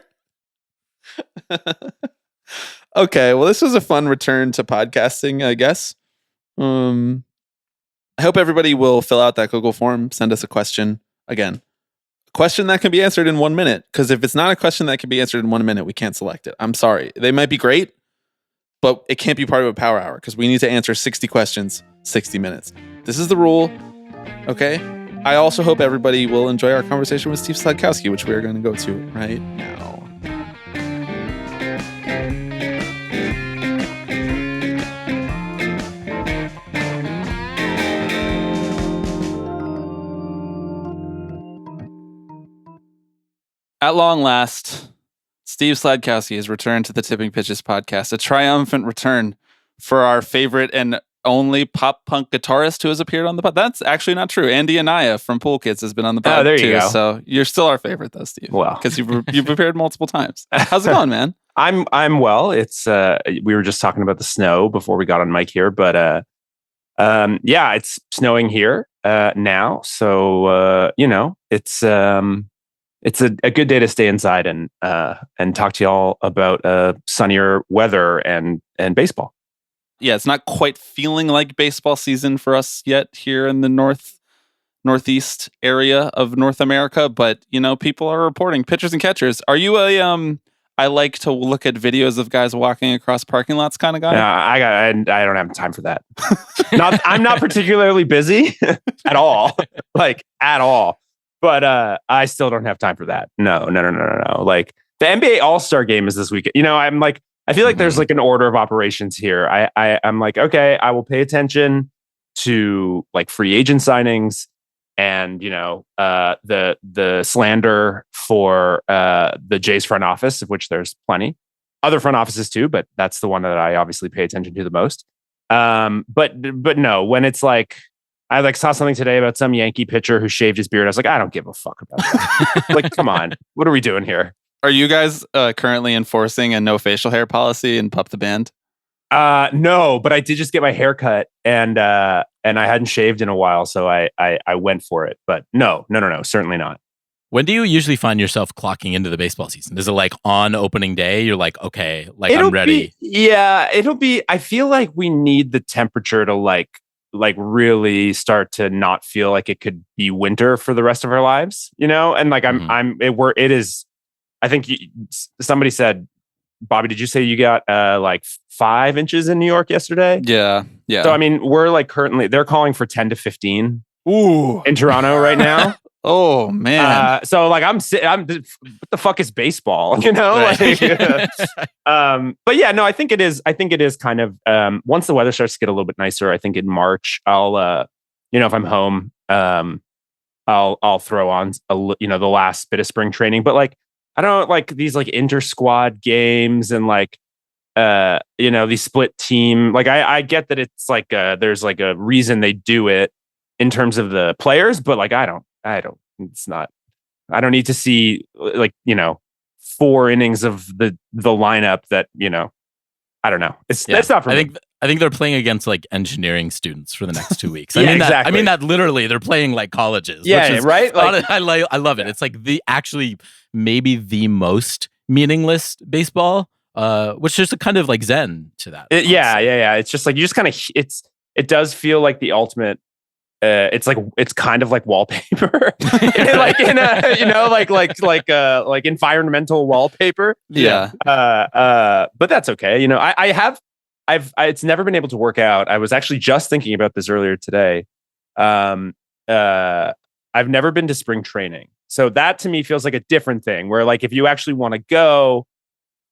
Okay, well, this was a fun return to podcasting, I guess. I hope everybody will fill out that Google form, send us a question. Again, a question that can be answered in 1 minute, because if it's not a question that can be answered in 1 minute, we can't select it. I'm sorry. They might be great, but it can't be part of a power hour because we need to answer 60 questions, 60 minutes. This is the rule, okay? I also hope everybody will enjoy our conversation with Steve Sladkowski, which we are going to go to right now. At long last, Steve Sladkowski has returned to the Tipping Pitches podcast, a triumphant return for our favorite and only pop punk guitarist who has appeared on the pod. That's actually not true. Andy Anaya from Pool Kids has been on the pod
there
too.
you go.
So you're still our favorite though, Steve.
Well,
because you've appeared multiple times. How's it going, man?
I'm well. It's we were just talking about the snow before we got on mic here, but yeah, it's snowing here now. So it's a good day to stay inside and talk to y'all about sunnier weather and baseball. Yeah, it's not quite feeling like baseball season for us yet here in the northeast area of North America, but people are reporting pitchers and catchers. Are you I like to look at videos of guys walking across parking lots kind of guy?
Yeah, I don't have time for that. I'm not particularly busy at all, at all. But I still don't have time for that. No. Like the NBA All-Star game is this weekend. I feel like there's like an order of operations here. I'm like, okay, I will pay attention to like free agent signings and the slander for the Jays front office, of which there's plenty. Other front offices too, but that's the one that I obviously pay attention to the most. But no, when it's like I saw something today about some Yankee pitcher who shaved his beard. I was like, I don't give a fuck about that. Like, come on, what are we doing here?
Are you guys currently enforcing a no facial hair policy in PUP the band?
No, but I did just get my hair cut and I hadn't shaved in a while, so I went for it. But no, certainly not.
When do you usually find yourself clocking into the baseball season? Is it like on opening day? You're like, okay, I'm ready.
It'll be. I feel like we need the temperature to like really start to not feel like it could be winter for the rest of our lives, And like it is. I think somebody said, Bobby, did you say you got 5 inches in New York yesterday?
Yeah.
So I mean, we're like they're calling for 10 to 15.
Ooh,
in Toronto right now.
Oh man.
So like I'm what the fuck is baseball?
Right.
But yeah, no, I think it is kind of once the weather starts to get a little bit nicer, I think in March I'll if I'm home, I'll throw on the last bit of spring training. But like I don't like these like inter squad games and like these split team. Like I get that it's like there's like a reason they do it in terms of the players, but like I don't it's not, I don't need to see 4 innings of the lineup that, I don't know. It's not for me.
I think they're playing against like engineering students for the next 2 weeks.
Exactly.
I mean that literally they're playing like colleges.
Yeah,
which is,
right. Like,
I love it. It's like maybe the most meaningless baseball, which is a kind of like zen to that.
Yeah. It's just like you just kind of it does feel like the ultimate it's kind of like wallpaper, like in a like environmental wallpaper.
Yeah.
But that's okay. It's never been able to work out. I was actually just thinking about this earlier today. I've never been to spring training, so that to me feels like a different thing. Where like if you actually want to go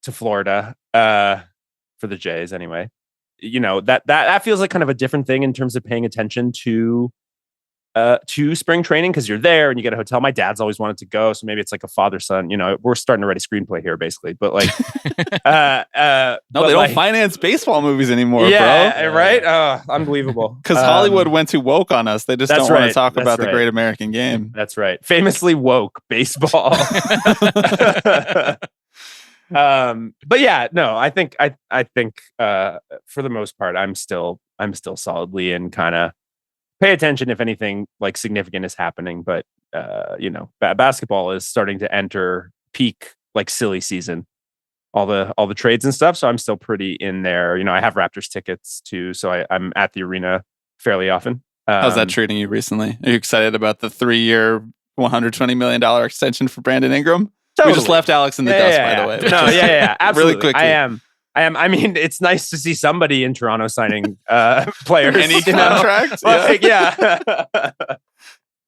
to Florida for the Jays, anyway. That feels like kind of a different thing in terms of paying attention to spring training, because you're there and you get a hotel. My dad's always wanted to go, so maybe it's like a father-son. We're starting to write a screenplay here, basically. But like,
no, they don't finance baseball movies anymore,
bro. Right? Unbelievable.
Because Hollywood went too woke on us. They just don't want to talk about the great American game.
That's right. Famously woke baseball. But yeah, no, I think for the most part, I'm still solidly in kind of pay attention if anything like significant is happening. But basketball is starting to enter peak like silly season, all the trades and stuff. So I'm still pretty in there. I have Raptors tickets too, so I'm at the arena fairly often.
How's that treating you recently? Are you excited about the 3-year, $120 million extension for Brandon Ingram? Totally. We just left Alex in the dust, by the way.
No, absolutely.
Really quickly.
I am. I mean, it's nice to see somebody in Toronto signing players.
Any contract?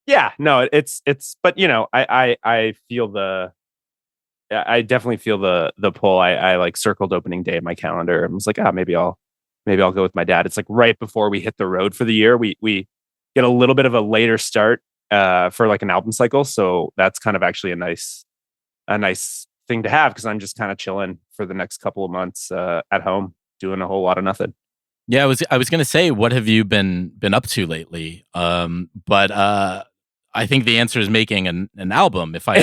Yeah. No, it's. But I feel I definitely feel the pull. I like circled opening day in my calendar and was like, maybe I'll go with my dad. It's like right before we hit the road for the year. We get a little bit of a later start for like an album cycle, so that's kind of actually a nice thing to have, because I'm just kind of chilling for the next couple of months at home doing a whole lot of nothing.
Yeah, I was going to say, what have you been up to lately? But I think the answer is making an album, if I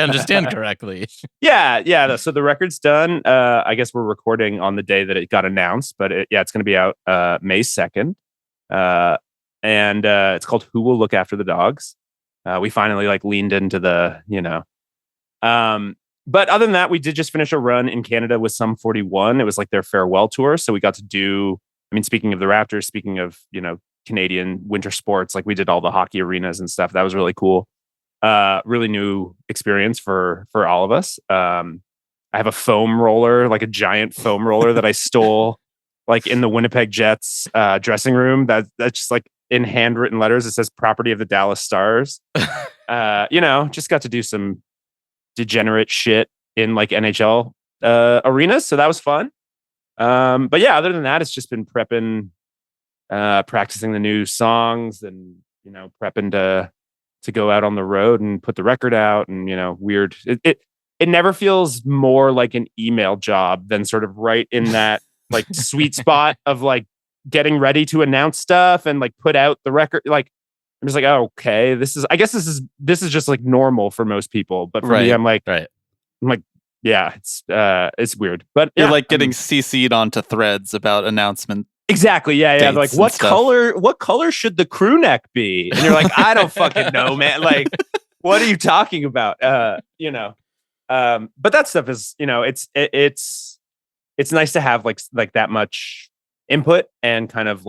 understand correctly.
Yeah. So the record's done. I guess we're recording on the day that it got announced, but it's going to be out May 2nd. And it's called Who Will Look After the Dogs. We finally like leaned into the, but other than that, we did just finish a run in Canada with Sum 41. It was like their farewell tour. So we got to do, speaking of the Raptors, speaking of, Canadian winter sports, like we did all the hockey arenas and stuff. That was really cool. Really new experience for all of us. I have a foam roller, like a giant foam roller that I stole like in the Winnipeg Jets dressing room. That's just like in handwritten letters. It says property of the Dallas Stars. Just got to do some degenerate shit in like NHL arenas, so that was fun. But yeah, other than that, it's just been prepping, practicing the new songs, and prepping to go out on the road and put the record out. And weird. It never feels more like an email job than sort of right in that like sweet spot of getting ready to announce stuff and put out the record. I'm just okay, this is just normal for most people, but for me, I'm like, yeah, it's weird, but
you're getting CC'd onto threads about announcement.
Exactly. Yeah. Like what color should the crew neck be? And you're like, I don't fucking know, man. Like, what are you talking about? But that stuff is, it's nice to have like that much input and kind of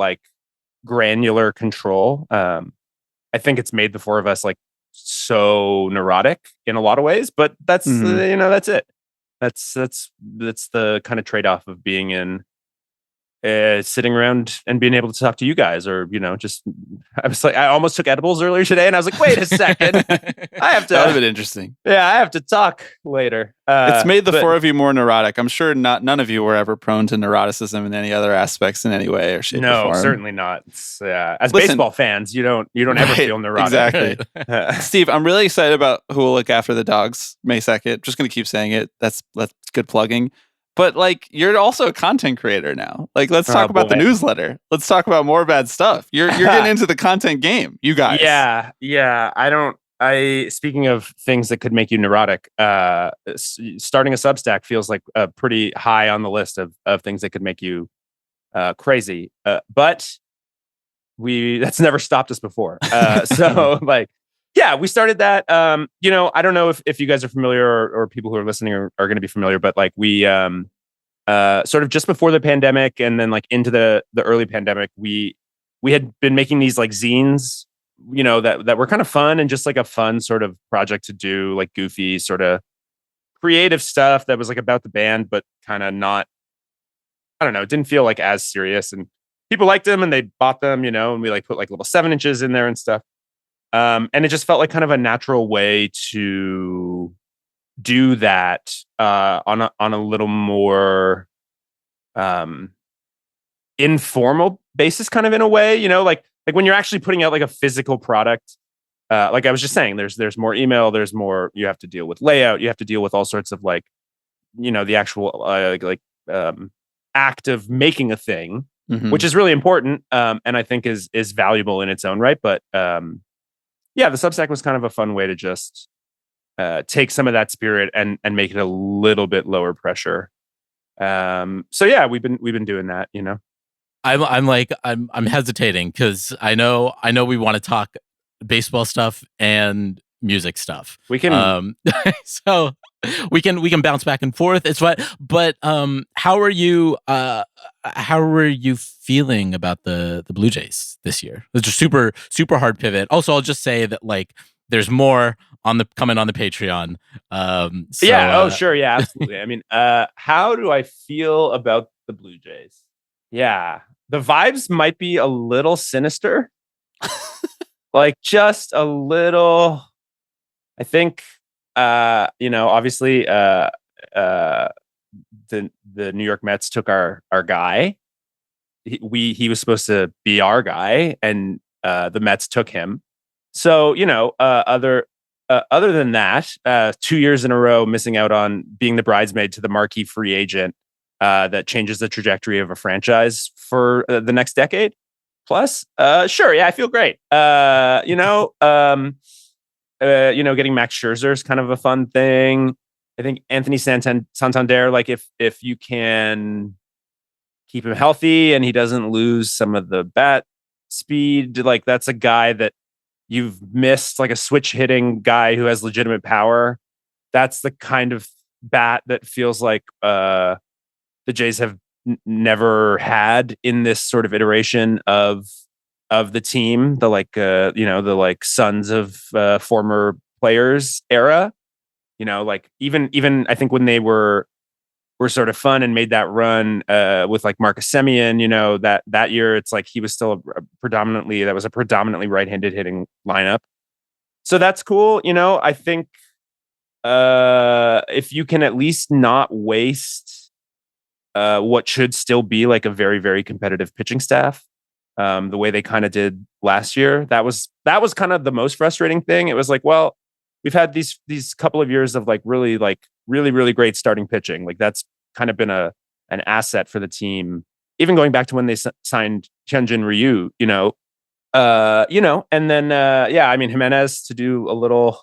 granular control. I think it's made the four of us so neurotic in a lot of ways, but that's that's it. That's the kind of trade-off of being in sitting around and being able to talk to you guys, or I almost took edibles earlier today, and I was like, wait a second, I have to.
That would have been interesting.
Yeah, I have to talk later.
It's made the four of you more neurotic. I'm sure none of you were ever prone to neuroticism in any other aspects in any way or shape.
No,
or form.
Certainly not. As baseball fans, you don't ever feel neurotic.
Exactly. Steve, I'm really excited about Who Will Look After the Dogs, May 2nd. Just going to keep saying it. That's good plugging. But you're also a content creator now. Let's talk about the newsletter. Let's talk about more bad stuff. You're getting into the content game, you guys.
Yeah. Speaking of things that could make you neurotic, starting a Substack feels like pretty high on the list of things that could make you crazy. But that's never stopped us before. Yeah, we started that. I don't know if you guys are familiar or people who are listening are going to be familiar, but we sort of just before the pandemic and then into the early pandemic, we we had been making these like zines, that were kind of fun and just like a fun sort of project to do, like goofy sort of creative stuff that was like about the band, but kind of not, I don't know, it didn't feel like as serious, and people liked them and they bought them, and we like put like little 7 inches in there and stuff. And it just felt like kind of a natural way to do that on a little more informal basis, kind of in a way, like when you're actually putting out like a physical product. Like I was just saying, there's more email, there's more, you have to deal with layout, you have to deal with all sorts of like, the actual act of making a thing, which is really important, and I think is valuable in its own right. But the Substack was kind of a fun way to just take some of that spirit and make it a little bit lower pressure. So yeah, we've been doing that.
I'm hesitating because I know we want to talk baseball stuff and music stuff.
We can
so we can bounce back and forth. It's what, but how are you feeling about the Blue Jays this year? It's a super hard pivot. Also, I'll just say that like there's more coming on the Patreon.
Sure, yeah, absolutely. I mean, how do I feel about the Blue Jays? Yeah, the vibes might be a little sinister, like just a little. I think, obviously, the New York Mets took our guy. He was supposed to be our guy, and the Mets took him. So, other than that, 2 years in a row missing out on being the bridesmaid to the marquee free agent that changes the trajectory of a franchise for the next decade plus. Sure, yeah, I feel great. Getting Max Scherzer is kind of a fun thing. I think Anthony Santander, like if you can keep him healthy and he doesn't lose some of the bat speed, like that's a guy that you've missed, like a switch hitting guy who has legitimate power. That's the kind of bat that feels like the Jays have never had in this sort of iteration of the team, the like sons of former players era, like even I think when they were sort of fun and made that run with like Marcus Semien, that year, it's like he was still a predominantly right-handed hitting lineup. So that's cool. I think if you can at least not waste what should still be like a very, very competitive pitching staff, the way they kind of did last year, that was kind of the most frustrating thing. It was like, well, we've had these couple of years of like really great starting pitching. Like that's kind of been an asset for the team, even going back to when they signed Hyunjin Ryu, and then I mean Jimenez to do a little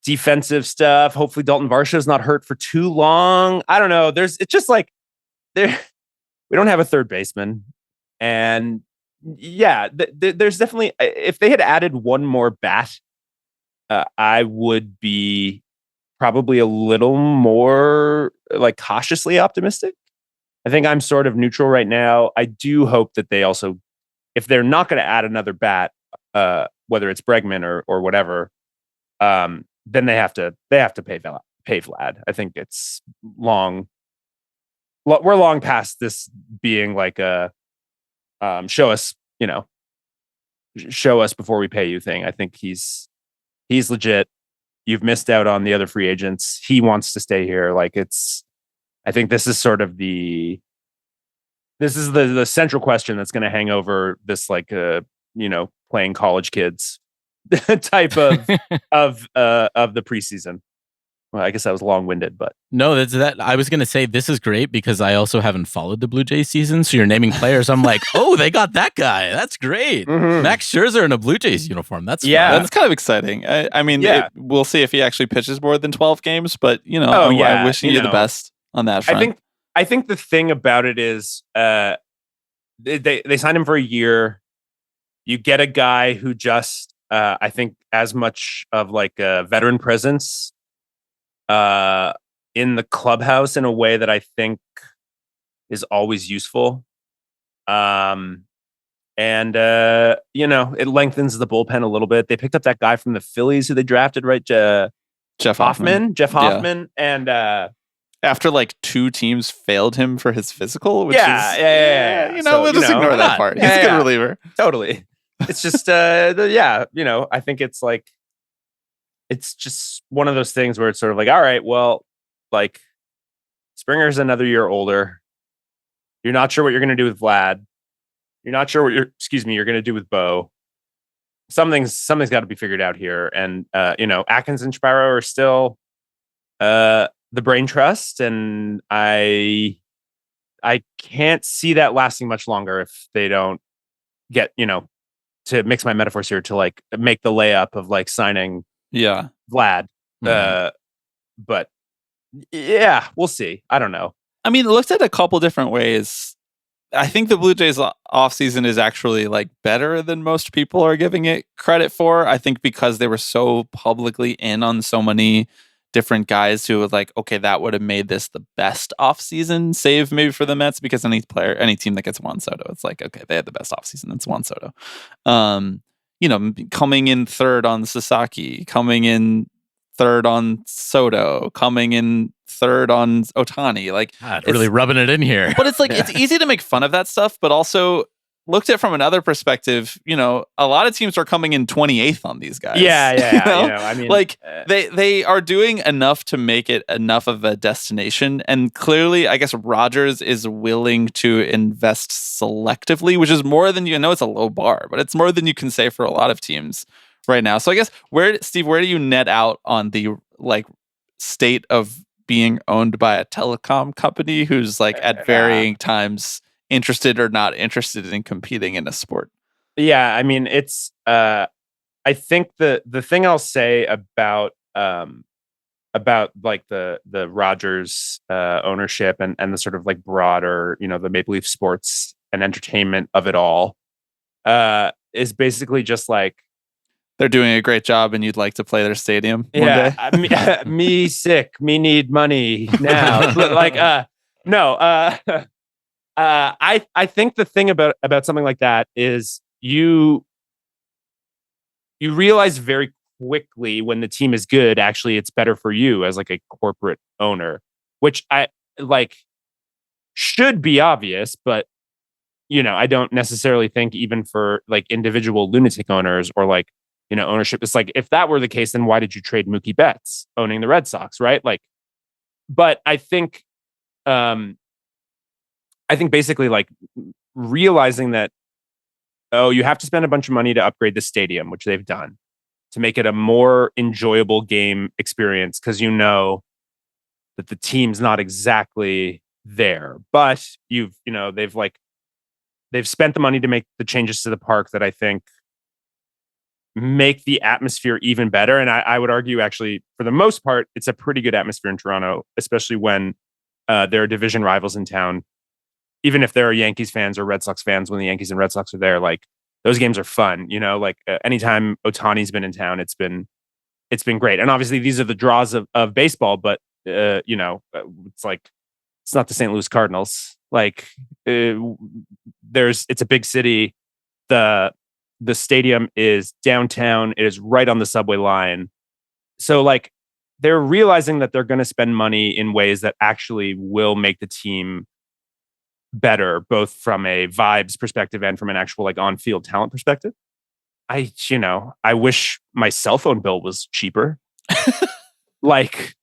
defensive stuff. Hopefully Dalton Varsho's not hurt for too long. I don't know. It's just like we don't have a third baseman. And yeah, there's definitely, if they had added one more bat, I would be probably a little more like cautiously optimistic. I think I'm sort of neutral right now. I do hope that they also, if they're not going to add another bat, whether it's Bregman or whatever, then they have to pay Vlad. I think it's we're long past this being like a show us before we pay you thing. I think he's legit. You've missed out on the other free agents. He wants to stay here. Like I think this is sort of the central question that's going to hang over this, like, playing college kids type of the preseason. Well, I guess that was long-winded, but
no, that's that. I was going to say this is great because I also haven't followed the Blue Jays season. So you're naming players. I'm like, oh, they got that guy. That's great. Mm-hmm. Max Scherzer in a Blue Jays uniform. That's fun.
That's kind of exciting. I mean, we'll see if he actually pitches more than 12 games. But I wish you the best on that front.
I think the thing about it is, they signed him for a year. You get a guy who just, I think, as much of like a veteran presence in the clubhouse in a way that I think is always useful. And, it lengthens the bullpen a little bit. They picked up that guy from the Phillies who they drafted, right? Jeff Hoffman. And
after like 2 teams failed him for his physical, which
yeah.
We'll just ignore that part. He's a good reliever.
Totally. It's just, I think it's like, it's just one of those things where it's sort of like, all right, well, like Springer's another year older. You're not sure what you're going to do with Vlad. You're not sure what you're going to do with Bo. Something's got to be figured out here. And, Atkins and Shapiro are still the brain trust. And I can't see that lasting much longer if they don't get, to mix my metaphors here, to like make the layup of like signing Vlad. But yeah, we'll see. I don't know.
I mean, looked at a couple different ways. I think the Blue Jays offseason is actually like better than most people are giving it credit for. I think because they were so publicly in on so many different guys who were like, okay, that would have made this the best offseason save maybe for the Mets, because any team that gets Juan Soto, it's like, okay, they had the best offseason. It's Juan Soto. Coming in third on Sasaki, coming in third on Soto, coming in third on Ohtani. Like,
really rubbing it in here.
But it's like, it's easy to make fun of that stuff, but also looked at from another perspective, a lot of teams are coming in 28th on these guys.
I mean,
like they are doing enough to make it enough of a destination. And clearly, I guess Rogers is willing to invest selectively, which is more than, it's a low bar, but it's more than you can say for a lot of teams right now. So I guess where do you net out on the like state of being owned by a telecom company who's like at varying times interested or not interested in competing in a sport?
Yeah, I mean, it's I think the thing I'll say about like the Rogers ownership and the sort of like broader, the Maple Leaf sports and entertainment of it all is basically just like,
they're doing a great job and you'd like to play their stadium one day?
Me sick, me need money now. Like, no, I think the thing about something like that is you realize very quickly when the team is good, actually it's better for you as like a corporate owner, which I like should be obvious, but I don't necessarily think even for like individual lunatic owners or like, ownership. It's like, if that were the case, then why did you trade Mookie Betts owning the Red Sox? Right. Like, but I think basically like realizing that, you have to spend a bunch of money to upgrade the stadium, which they've done, to make it a more enjoyable game experience. Cause that the team's not exactly there, but they've spent the money to make the changes to the park that I think make the atmosphere even better. And I would argue, actually, for the most part, it's a pretty good atmosphere in Toronto, especially when there are division rivals in town. Even if there are Yankees fans or Red Sox fans, when the Yankees and Red Sox are there, like those games are fun. Anytime Ohtani's been in town, it's been great. And obviously these are the draws of baseball, but it's like, it's not the St. Louis Cardinals. Like it's a big city. The stadium is downtown. It is right on the subway line. So like they're realizing that they're going to spend money in ways that actually will make the team better, both from a vibes perspective and from an actual like on-field talent perspective. I wish my cell phone bill was cheaper. Like,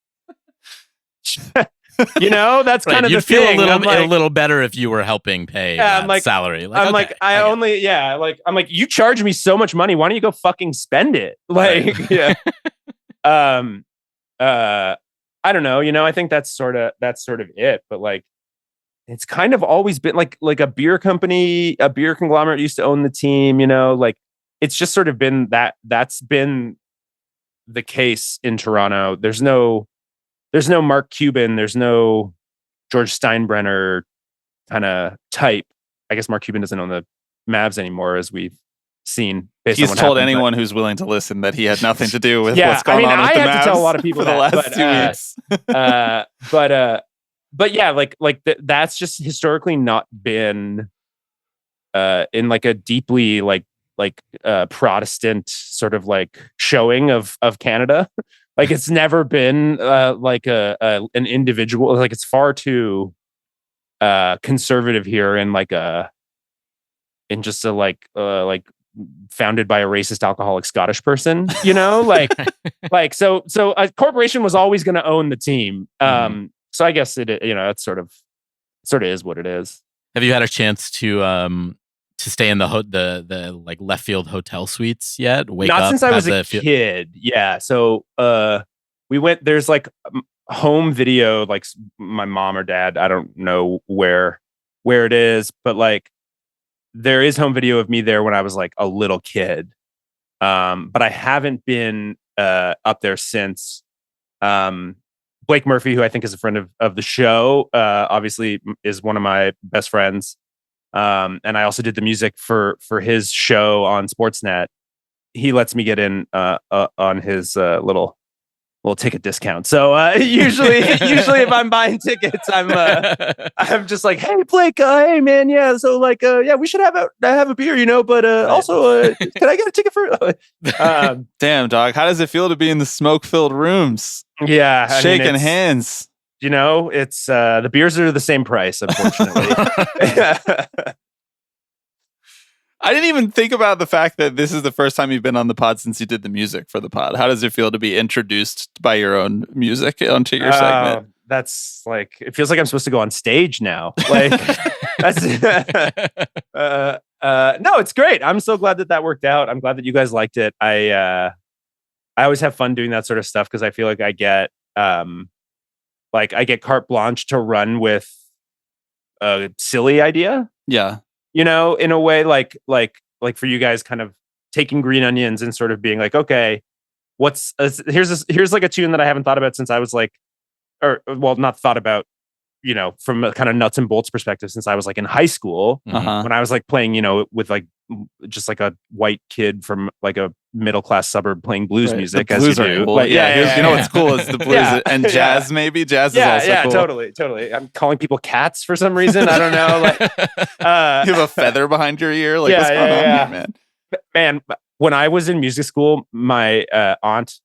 that's kind of
you'd
the thing.
Feel a little better if you were helping pay that salary. Like,
I'm like, you charge me so much money. Why don't you go fucking spend it? Like, yeah. I don't know. I think that's sort of it. But like, it's kind of always been like a beer company, a beer conglomerate used to own the team. Like it's just sort of been that's been the case in Toronto. There's no Mark Cuban. There's no George Steinbrenner kind of type. I guess Mark Cuban doesn't own the Mavs anymore, as we've seen.
He's told anyone who's willing to listen that he had nothing to do with what's going on with the Mavs. I had to tell a lot of people
for the last 2 weeks. But yeah, like that's just historically not been in like a deeply like Protestant sort of like showing of Canada. Like it's never been like an individual. Like it's far too conservative here, and like in just a like founded by a racist alcoholic Scottish person. You know, like so a corporation was always going to own the team. So I guess it's sort of is what it is.
Have you had a chance to stay in the like left field hotel suites yet?
Not since I was a kid. Yeah. So we went. There's like home video, like my mom or dad. I don't know where it is, but like there is home video of me there when I was like a little kid. But I haven't been up there since. Blake Murphy, who I think is a friend of the show, obviously is one of my best friends. And I also did the music for his show on Sportsnet. He lets me get in on his little ticket discount. So usually if I'm buying tickets, I'm just like, hey Blake, hey man, yeah. So like, yeah, we should have a beer, but also, can I get a ticket for?
Damn dog, how does it feel to be in the smoke-filled rooms?
Yeah,
shaking hands.
It's the beers are the same price, unfortunately.
I didn't even think about the fact that this is the first time you've been on the pod since you did the music for the pod. How does it feel to be introduced by your own music onto your segment?
That's like, it feels like I'm supposed to go on stage now. Like, that's no, it's great. I'm so glad that worked out. I'm glad that you guys liked it. I always have fun doing that sort of stuff because I feel like I get carte blanche to run with a silly idea.
Yeah.
In a way, like for you guys kind of taking Green Onions and sort of being like, okay, here's like a tune that I haven't thought about since I was like, not thought about, from a kind of nuts and bolts perspective since I was like in high school, when I was like playing, with like just like a white kid from like a middle class suburb playing blues music, as you do.
Cool. Like, what's cool is the blues and jazz. Maybe jazz is also cool.
Totally. I'm calling people cats for some reason. I don't know. Like,
you have a feather behind your ear. Like, what's going on here, man?
Man, when I was in music school, my aunt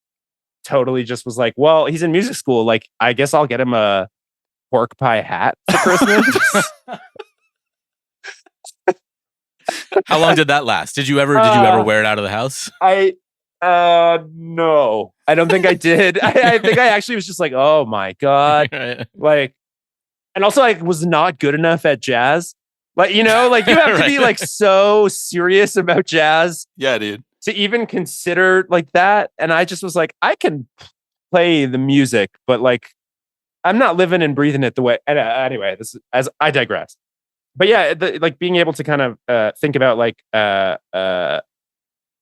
totally just was like, "Well, he's in music school. Like, I guess I'll get him a pork pie hat for Christmas."
How long did that last? Did you ever wear it out of the house?
No, I don't think I did. I think I actually was just like, oh my God. Like, and also I was not good enough at jazz. Like, like you have to be like so serious about jazz.
Yeah, dude.
To even consider like that. And I just was like, I can play the music, but like, I'm not living and breathing it the way. Anyway, as I digress. But yeah, like being able to kind of think about like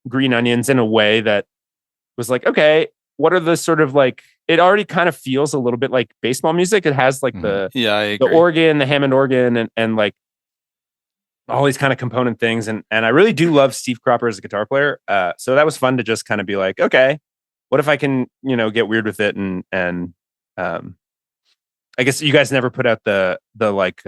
Green Onions in a way that was like, okay, what are the sort of like, it already kind of feels a little bit like baseball music. It has like the organ, the Hammond organ, and like all these kind of component things. And I really do love Steve Cropper as a guitar player. So that was fun to just kind of be like, okay, what if I can, get weird with it? And I guess you guys never put out the like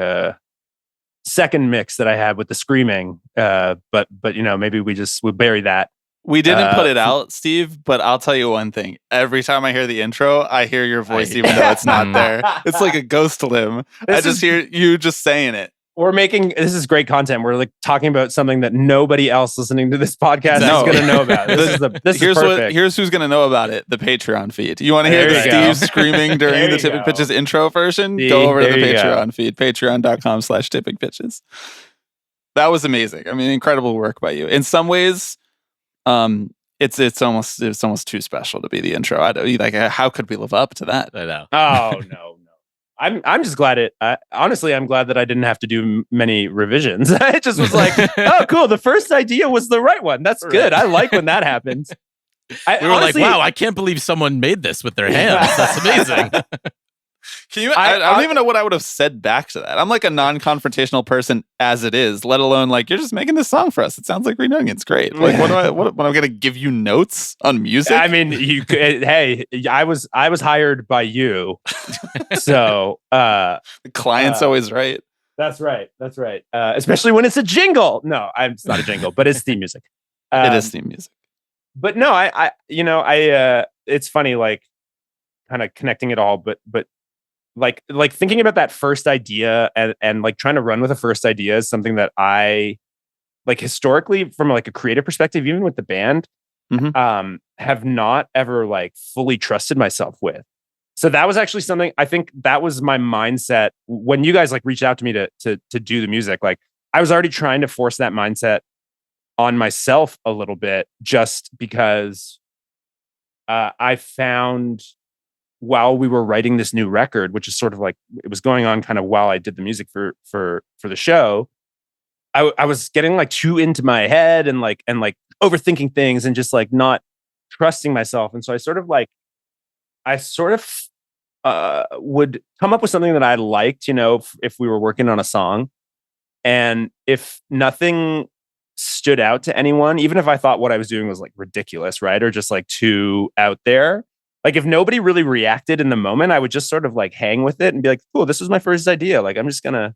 second mix that I had with the screaming, but maybe we'll bury that.
We didn't put it out, Steve, but I'll tell you one thing. Every time I hear the intro, I hear your voice, even though it's not there. It's like a ghost limb. I just hear you just saying it.
This is great content. We're like talking about something that nobody else listening to this podcast is going to know about. This is perfect.
Here's who's going to know about it. The Patreon feed. You want to hear Steve screaming during the Tipping Pitches intro version? Go over to the Patreon feed, patreon.com/tippingpitches. That was amazing. I mean, incredible work by you. In some ways, it's almost too special to be the intro. How could we live up to that?
I know.
Oh, no. I'm just glad honestly, I'm glad that I didn't have to do many revisions. It just was like, oh, cool. The first idea was the right one. That's good. I like when that happens.
We were honestly, like, wow, I can't believe someone made this with their hands. That's amazing.
Can you? I don't even know what I would have said back to that. I'm like a non-confrontational person as it is, let alone like, you're just making this song for us. It sounds like Green Onions. Great. Like, what am I going to give you notes on music?
I mean, you could, hey, I was hired by you. So
the client's always right.
That's right. Especially when it's a jingle. No, it's not a jingle, but it's theme music.
It is theme music.
But no, it's funny, like kind of connecting it all, but like thinking about that first idea and like trying to run with a first idea is something that I like historically from like a creative perspective, even with the band, have not ever like fully trusted myself with. So that was actually something, I think that was my mindset when you guys like reached out to me to do the music. Like I was already trying to force that mindset on myself a little bit, just because I found while we were writing this new record, which is sort of like, it was going on kind of while I did the music for the show, I was getting like too into my head and like overthinking things and just like not trusting myself. And so I sort of would come up with something that I liked, if we were working on a song, and if nothing stood out to anyone, even if I thought what I was doing was like ridiculous, right? Or just like too out there. Like if nobody really reacted in the moment, I would just sort of like hang with it and be like, cool, this was my first idea. Like, I'm just gonna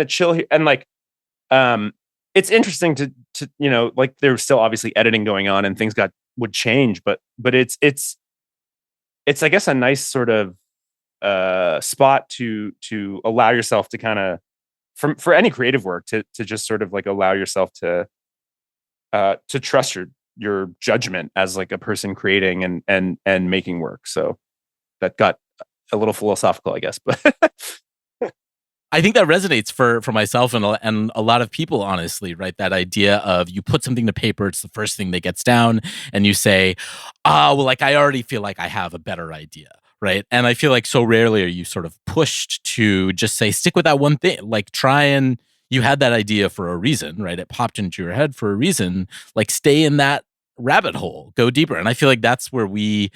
chill here. And like, it's interesting to, like there's still obviously editing going on and things would change, but it's, I guess, a nice sort of, spot to allow yourself to kind of, for any creative work to just sort of like allow yourself to trust your judgment as like a person creating and making work. So that got a little philosophical, I guess, but
I think that resonates for myself and a lot of people, honestly, right? That idea of you put something to paper, it's the first thing that gets down, and you say, well, like I already feel like I have a better idea, right? And I feel like so rarely are you sort of pushed to just say, stick with that one thing, like you had that idea for a reason, right? It popped into your head for a reason, like stay in that rabbit hole, go deeper. And I feel like that's where we,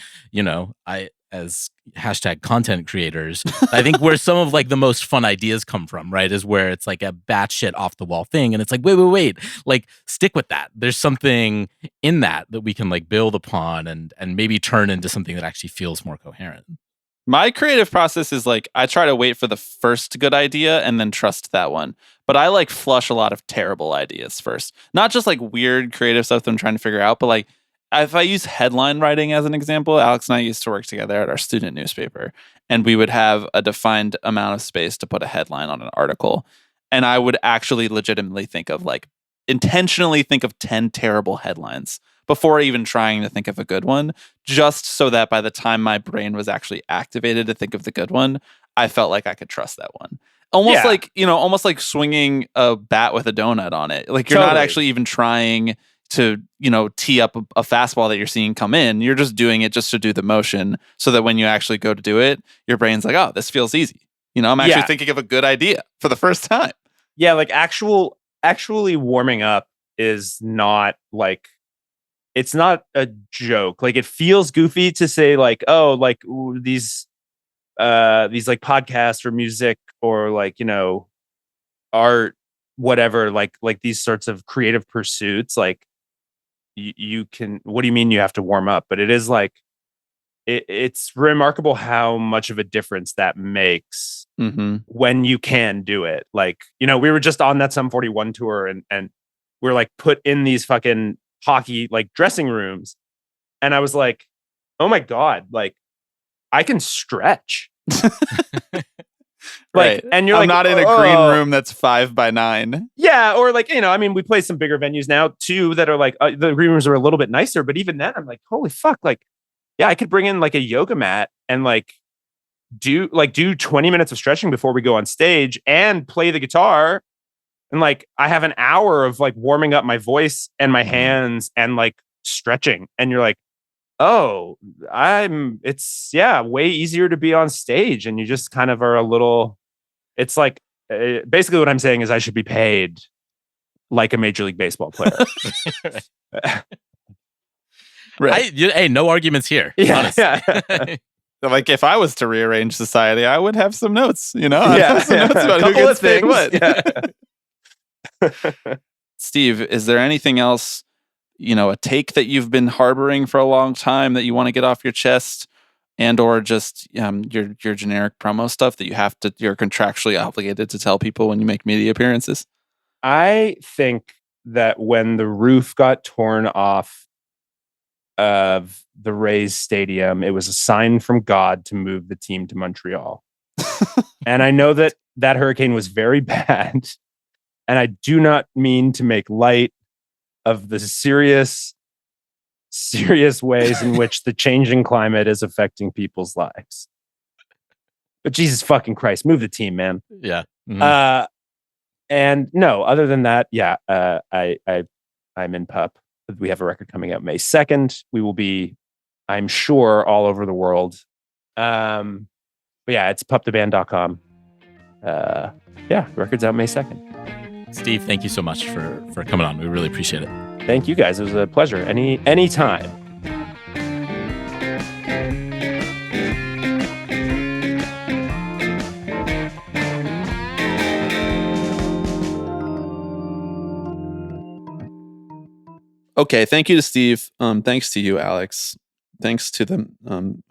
as hashtag content creators, I think where some of like the most fun ideas come from, right? Is where it's like a batshit off the wall thing. And it's like, wait, like stick with that. There's something in that we can like build upon and maybe turn into something that actually feels more coherent.
My creative process is like, I try to wait for the first good idea and then trust that one. But I like flush a lot of terrible ideas first. Not just like weird creative stuff that I'm trying to figure out, but like, if I use headline writing as an example, Alex and I used to work together at our student newspaper, and we would have a defined amount of space to put a headline on an article. And I would actually legitimately intentionally think of 10 terrible headlines before even trying to think of a good one, just so that by the time my brain was actually activated to think of the good one, I felt like I could trust that one. Almost like swinging a bat with a donut on it. Like you're not actually even trying to, tee up a fastball that you're seeing come in. You're just doing it just to do the motion, so that when you actually go to do it, your brain's like, oh, this feels easy. I'm actually thinking of a good idea for the first time.
Yeah, like actually warming up is not like, it's not a joke. Like it feels goofy to say like, oh, like these like podcasts or music or like, art, whatever, like these sorts of creative pursuits, like you can, what do you mean you have to warm up? But it is like, it's remarkable how much of a difference that makes when you can do it. Like, we were just on that Sum 41 tour and we're like put in these fucking hockey like dressing rooms. And I was like, oh my God, like I can stretch.
Right.
And you're
I'm
like,
not in a green room that's 5x9.
Yeah. Or like, we play some bigger venues now too that are like, the green rooms are a little bit nicer, but even then I'm like, holy fuck. Like, yeah, I could bring in like a yoga mat and like do 20 minutes of stretching before we go on stage and play the guitar. And like, I have an hour of like warming up my voice and my hands and like stretching. And you're like, oh, it's way easier to be on stage. And you just kind of are a little, it's like, basically what I'm saying is I should be paid like a Major League Baseball player.
Right.
Hey, no arguments here.
Yeah.
Like if I was to rearrange society, I would have some notes, I'd have some notes about who gets paid what.
Yeah.
Steve, is there anything else, a take that you've been harboring for a long time that you want to get off your chest? and or just your generic promo stuff that you're contractually obligated to tell people when you make media appearances?
I think that when the roof got torn off of the Rays stadium, it was a sign from God to move the team to Montreal. And I know that hurricane was very bad. And I do not mean to make light of the serious ways in which the changing climate is affecting people's lives. But Jesus fucking Christ, move the team, man.
Yeah. Mm-hmm.
And no, other than that, I'm in PUP. We have a record coming out May 2nd. We will be, I'm sure, all over the world. But yeah, it's puptheband.com. Record's out May 2nd.
Steve, thank you so much for coming on. We really appreciate it.
Thank you guys. It was a pleasure. Anytime.
Okay, thank you to Steve. Thanks to you, Alex. Thanks to the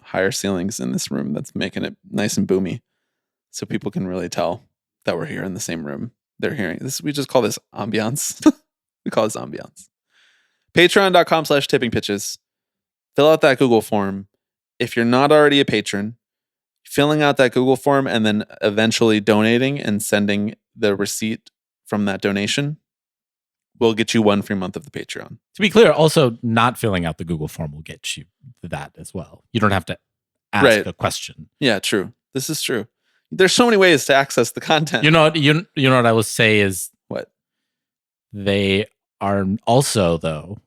higher ceilings in this room that's making it nice and boomy, so people can really tell that we're here in the same room. They're hearing this. We just call this ambiance. We call this ambiance. Patreon.com/tippingpitches. Fill out that Google form. If you're not already a patron, filling out that Google form and then eventually donating and sending the receipt from that donation will get you 1 free month of the Patreon.
To be clear, also not filling out the Google form will get you that as well. You don't have to ask a question.
Yeah, true. This is true. There's so many ways to access the content.
You know what I will say is
what?
They are also, though,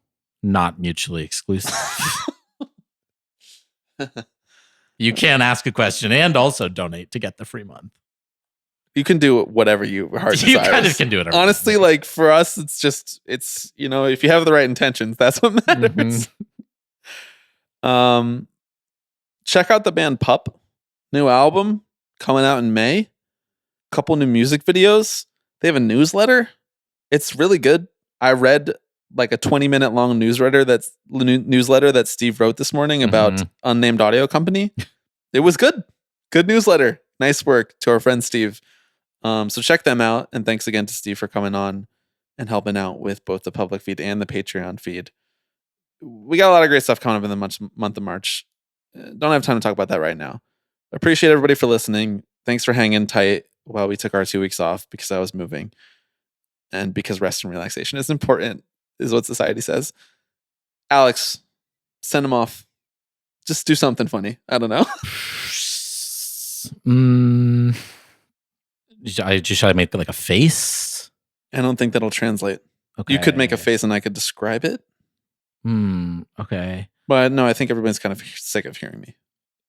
not mutually exclusive. You can ask a question and also donate to get the free month.
You can do whatever your heart desires.
You kind of can do it.
Honestly, like for us, it's if you have the right intentions, that's what matters. Mm-hmm. Check out the band PUP. New album coming out in May. Couple new music videos. They have a newsletter. It's really good. I read like a 20-minute long newsletter that Steve wrote this morning about unnamed audio company. It was good. Good newsletter. Nice work to our friend Steve. So check them out. And thanks again to Steve for coming on and helping out with both the public feed and the Patreon feed. We got a lot of great stuff coming up in the month of March. Don't have time to talk about that right now. Appreciate everybody for listening. Thanks for hanging tight while we took our 2 weeks off because I was moving. And because rest and relaxation is important, is what society says. Alex, send them off. Just do something funny. I don't know.
Should I make like a face?
I don't think that'll translate. Okay. You could make a face and I could describe it.
Okay.
But no, I think everybody's kind of sick of hearing me.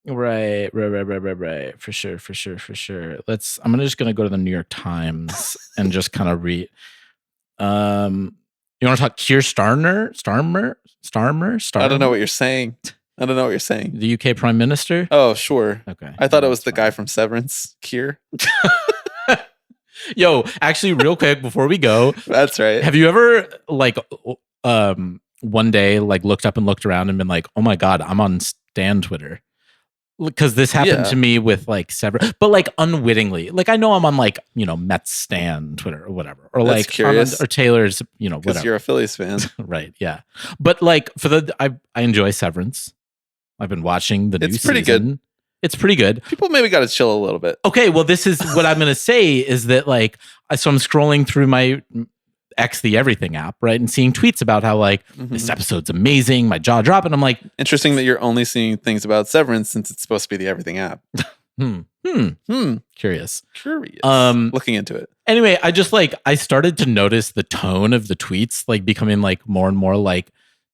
Right. For sure. I'm just gonna go to the New York Times and just kind of read. You want to talk Keir Starmer?
I don't know what you're saying.
The UK Prime Minister?
Oh, sure.
Okay.
I thought it was the guy from Severance, Keir.
Yo, actually, real quick before we go.
That's right.
Have you ever one day looked up and looked around and been like, oh my God, I'm on Stan Twitter? Because this happened to me with Severance, but unwittingly. I know I'm on Mets Stan Twitter or whatever, or
That's curious.
Or Taylor's, whatever.
Because you're a Phillies fan,
right? Yeah, but I enjoy Severance. I've been watching the new season.
Pretty good.
It's pretty good.
People maybe got to chill a little bit.
Okay, well, this is what I'm going to say is that so I'm scrolling through my X the Everything app, right, and seeing tweets about how this episode's amazing, my jaw dropping. I'm like,
interesting that you're only seeing things about Severance since it's supposed to be the Everything app.
Curious.
Looking into it.
Anyway, I just I started to notice the tone of the tweets becoming more and more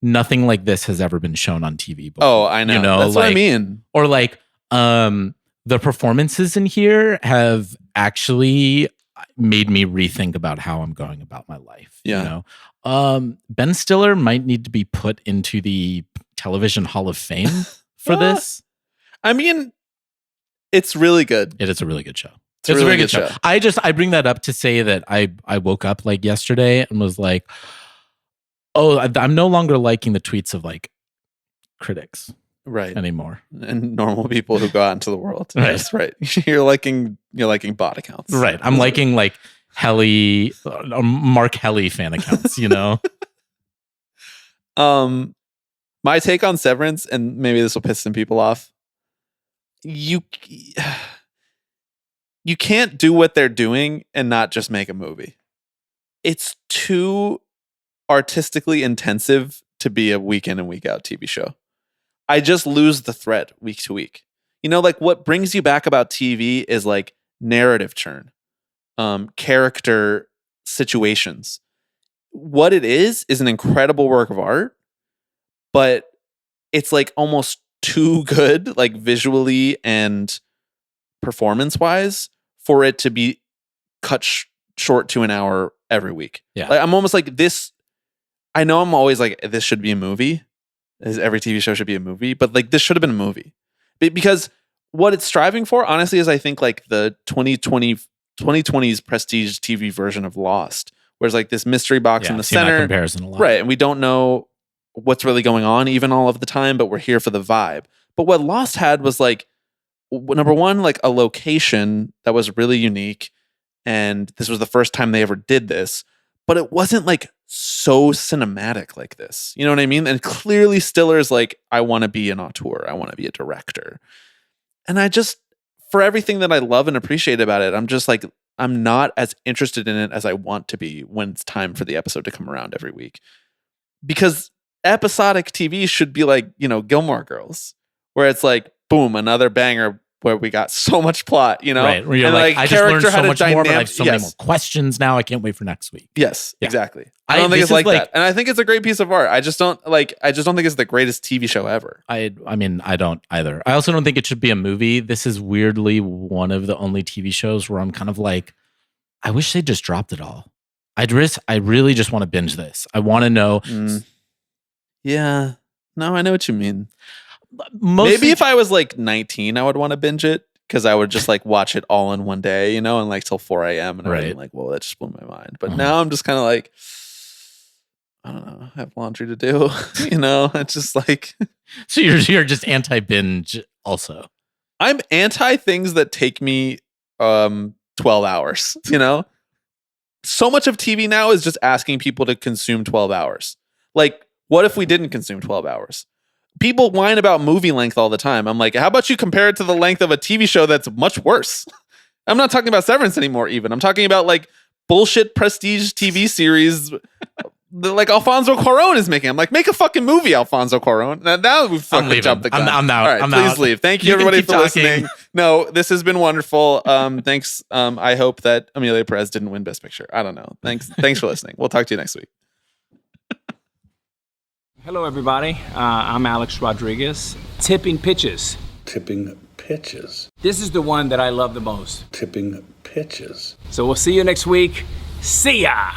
nothing like this has ever been shown on TV before.
Oh, I know. That's what I mean.
Or the performances in here have actually made me rethink about how I'm going about my life.
Yeah.
Ben Stiller might need to be put into the Television Hall of Fame for this.
I mean, it's really good.
It is a really good show.
It's a very good show.
I bring that up to say that I woke up yesterday and was like, oh, I'm no longer liking the tweets of critics.
right
anymore.
And normal people who go out into the world.
Right.
That's right. You're liking bot accounts.
Right. I'm liking like Helly, Mark Helly fan accounts, you know?
My take on Severance, and maybe this will piss some people off. You can't do what they're doing and not just make a movie. It's too artistically intensive to be a week in and week out TV show. I just lose the thread week to week. You know, like what brings you back about TV is like narrative churn, character situations. What it is an incredible work of art, but it's like almost too good, like visually and performance wise, for it to be cut short to an hour every week.
Yeah.
Like, I'm almost like this. I know I'm always like, this should be a movie. Every TV show should be a movie, but like this should have been a movie because what it's striving for, honestly, is I think like the 2020's prestige TV version of Lost, where it's like this mystery box in the center.
Comparison a lot.
Right. And we don't know what's really going on even all of the time, but we're here for the vibe. But what Lost had was like, number one, like a location that was really unique. And this was the first time they ever did this, but it wasn't like so cinematic like this. You know what I mean? And clearly Stiller's like, I want to be an auteur. I want to be a director. And I just, for everything that I love and appreciate about it, I'm just like, I'm not as interested in it as I want to be when it's time for the episode to come around every week. Because episodic TV should be like, you know, Gilmore Girls, where it's like, boom, another banger where we got so much plot, you know?
Right. Where you're
and
like, I just learned so much more, but I have so many
yes.
more questions now. I can't wait for next week.
Yes,
Yeah.
exactly. I don't think
this
it's like
is
that. And I think it's a great piece of art. I just don't think it's the greatest TV show ever.
I mean, I don't either. I also don't think it should be a movie. This is weirdly one of the only TV shows where I'm kind of like, I wish they just dropped it all. I really just want to binge this. I want to know.
Yeah. No, I know what you mean.
Mostly,
Maybe if I was like 19, I would want to binge it because I would just like watch it all in one day, you know, and like till 4 a.m. And
Right.
I'm like, well, that just blew my mind. But now I'm just kind of like, I don't know, I have laundry to do, you know. It's just like,
so you're just anti-binge also.
I'm anti things that take me 12 hours, you know. So much of TV now is just asking people to consume 12 hours. Like, what if we didn't consume 12 hours? People whine about movie length all the time. I'm like, how about you compare it to the length of a TV show that's much worse? I'm not talking about Severance anymore, even. I'm talking about like bullshit prestige TV series like Alfonso Cuarón is making. I'm like, make a fucking movie, Alfonso Cuarón. Now we've fucking jumped the gun.
I'm out.
All right, please leave. Thank you everybody for listening. No, this has been wonderful. Thanks. I hope that Amelia Perez didn't win Best Picture. I don't know. Thanks for listening. We'll talk to you next week.
Hello, everybody. I'm Alex Rodriguez. Tipping pitches.
Tipping pitches.
This is the one that I love the most.
Tipping pitches.
So we'll see you next week. See ya!